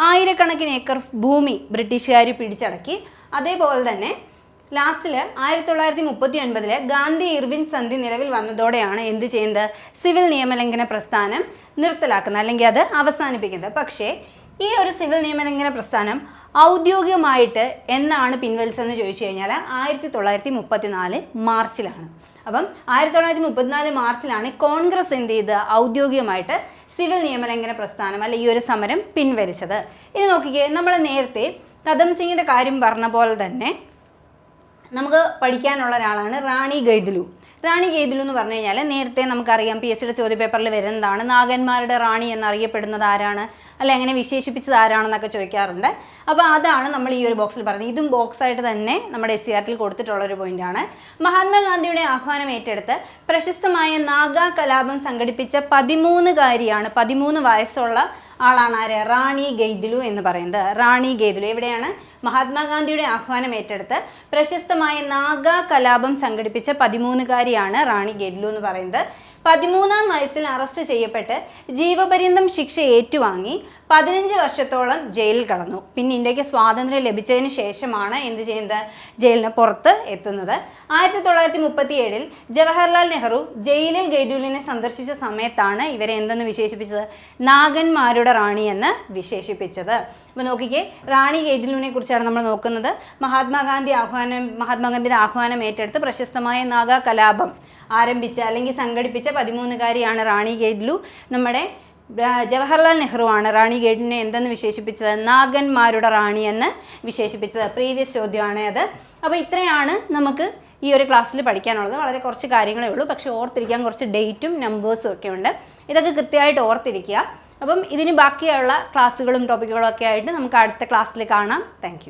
1000-കണക്കിന് ഏക്കർ ഭൂമി ബ്രിട്ടീഷുകാർ പിടിച്ചടക്കി. അതേപോലെ തന്നെ ലാസ്റ്റിൽ 1939 ഗാന്ധി ഇർവിൻ സന്ധി നിലവിൽ വന്നതോടെയാണ് എന്ത് ചെയ്യുന്നത്, സിവിൽ നിയമലംഘന പ്രസ്ഥാനം നിർത്തലാക്കുന്നത്, അല്ലെങ്കിൽ അത് അവസാനിപ്പിക്കുന്നത്. പക്ഷേ ഈ ഒരു സിവിൽ നിയമലംഘന പ്രസ്ഥാനം ഔദ്യോഗികമായിട്ട് എന്നാണ് പിൻവലിച്ചതെന്ന് ചോദിച്ചു കഴിഞ്ഞാൽ 1934 മാർച്ചിലാണ്. അപ്പം 1934 മാർച്ചിലാണ് കോൺഗ്രസ് എന്ത് ചെയ്ത് ഔദ്യോഗികമായിട്ട് സിവിൽ നിയമലംഘന പ്രസ്ഥാനം അല്ല ഈ ഒരു സമരം പിൻവലിച്ചത്. ഇനി നോക്കിക്കേ, നമ്മൾ നേരത്തെ കദം സിംഗിൻ്റെ കാര്യം പറഞ്ഞ പോലെ തന്നെ നമുക്ക് പഠിക്കാനുള്ള ഒരാളാണ് റാണി ഗൈദിലു. റാണി ഗൈദിലു എന്ന് പറഞ്ഞു കഴിഞ്ഞാൽ നേരത്തെ നമുക്കറിയാം PSCയുടെ ചോദ്യപേപ്പറിൽ വരുന്നതാണ്. നാഗന്മാരുടെ റാണി എന്നറിയപ്പെടുന്നത് ആരാണ്, അല്ലെ അങ്ങനെ വിശേഷിപ്പിച്ചത് ആരാണെന്നൊക്കെ ചോദിക്കാറുണ്ട്. അപ്പോൾ അതാണ് നമ്മൾ ഈ ഒരു ബോക്സിൽ പറഞ്ഞത്. ഇതും ബോക്സായിട്ട് തന്നെ നമ്മുടെ SCRT കൊടുത്തിട്ടുള്ളൊരു പോയിന്റാണ്. മഹാത്മാഗാന്ധിയുടെ ആഹ്വാനം ഏറ്റെടുത്ത് പ്രശസ്തമായ നാഗാ കലാപം സംഘടിപ്പിച്ച 13-കാരിയാണ്, 13 വയസ്സുള്ള ആളാണ് ആര്, റാണി ഗൈദിലു എന്ന് പറയുന്നത്. റാണി ഗൈദിലു എവിടെയാണ്, മഹാത്മാഗാന്ധിയുടെ ആഹ്വാനം ഏറ്റെടുത്ത് പ്രശസ്തമായ നാഗാ കലാപം സംഘടിപ്പിച്ച 13-കാരിയാണ് റാണി ഗൈദിലു എന്ന് പറയുന്നത്. 13-ാം വയസ്സിൽ അറസ്റ്റ് ചെയ്യപ്പെട്ട് ജീവപര്യന്തം ശിക്ഷ ഏറ്റുവാങ്ങി 15 വർഷത്തോളം ജയിലിൽ കടന്നു. പിന്നെ ഇന്ത്യക്ക് സ്വാതന്ത്ര്യം ലഭിച്ചതിന് ശേഷമാണ് എന്ത് ചെയ്യുന്നത്, ജയിലിന് പുറത്ത് എത്തുന്നത്. 1937 ജവഹർലാൽ നെഹ്റു ജയിലിൽ ഗൈദിലുവിനെ സന്ദർശിച്ച സമയത്താണ് ഇവരെ എന്തെന്ന് വിശേഷിപ്പിച്ചത്, നാഗന്മാരുടെ റാണി എന്ന് വിശേഷിപ്പിച്ചത്. അപ്പോൾ നോക്കിക്കേ, റാണി ഗൈദിലുവിനെ കുറിച്ചാണ് നമ്മൾ നോക്കുന്നത്. മഹാത്മാഗാന്ധിയുടെ ആഹ്വാനം ഏറ്റെടുത്ത് പ്രശസ്തമായ നാഗാ കലാപം ആരംഭിച്ച അല്ലെങ്കിൽ സംഘടിപ്പിച്ച 13-കാരിയാണ് റാണി ഗൈദിലു. നമ്മുടെ ജവഹർലാൽ നെഹ്റു ആണ് റാണി ഗൈദിലുവിനെ എന്തെന്ന് വിശേഷിപ്പിച്ചത്, നാഗന്മാരുടെ റാണി എന്ന് വിശേഷിപ്പിച്ചത്. പ്രീവിയസ് ചോദ്യമാണ് അത്. അപ്പോൾ ഇത്രയാണ് നമുക്ക് ഈ ഒരു ക്ലാസ്സിൽ പഠിക്കാനുള്ളത്. വളരെ കുറച്ച് കാര്യങ്ങളേ ഉള്ളൂ, പക്ഷേ ഓർത്തിരിക്കാൻ കുറച്ച് ഡേറ്റും നമ്പേഴ്സും ഒക്കെ ഉണ്ട്. ഇതൊക്കെ കൃത്യമായിട്ട് ഓർത്തിരിക്കുക. അപ്പം ഇതിന് ബാക്കിയുള്ള ക്ലാസ്സുകളും ടോപ്പിക്കുകളും ഒക്കെ ആയിട്ട് നമുക്ക് അടുത്ത ക്ലാസ്സിൽ കാണാം. താങ്ക്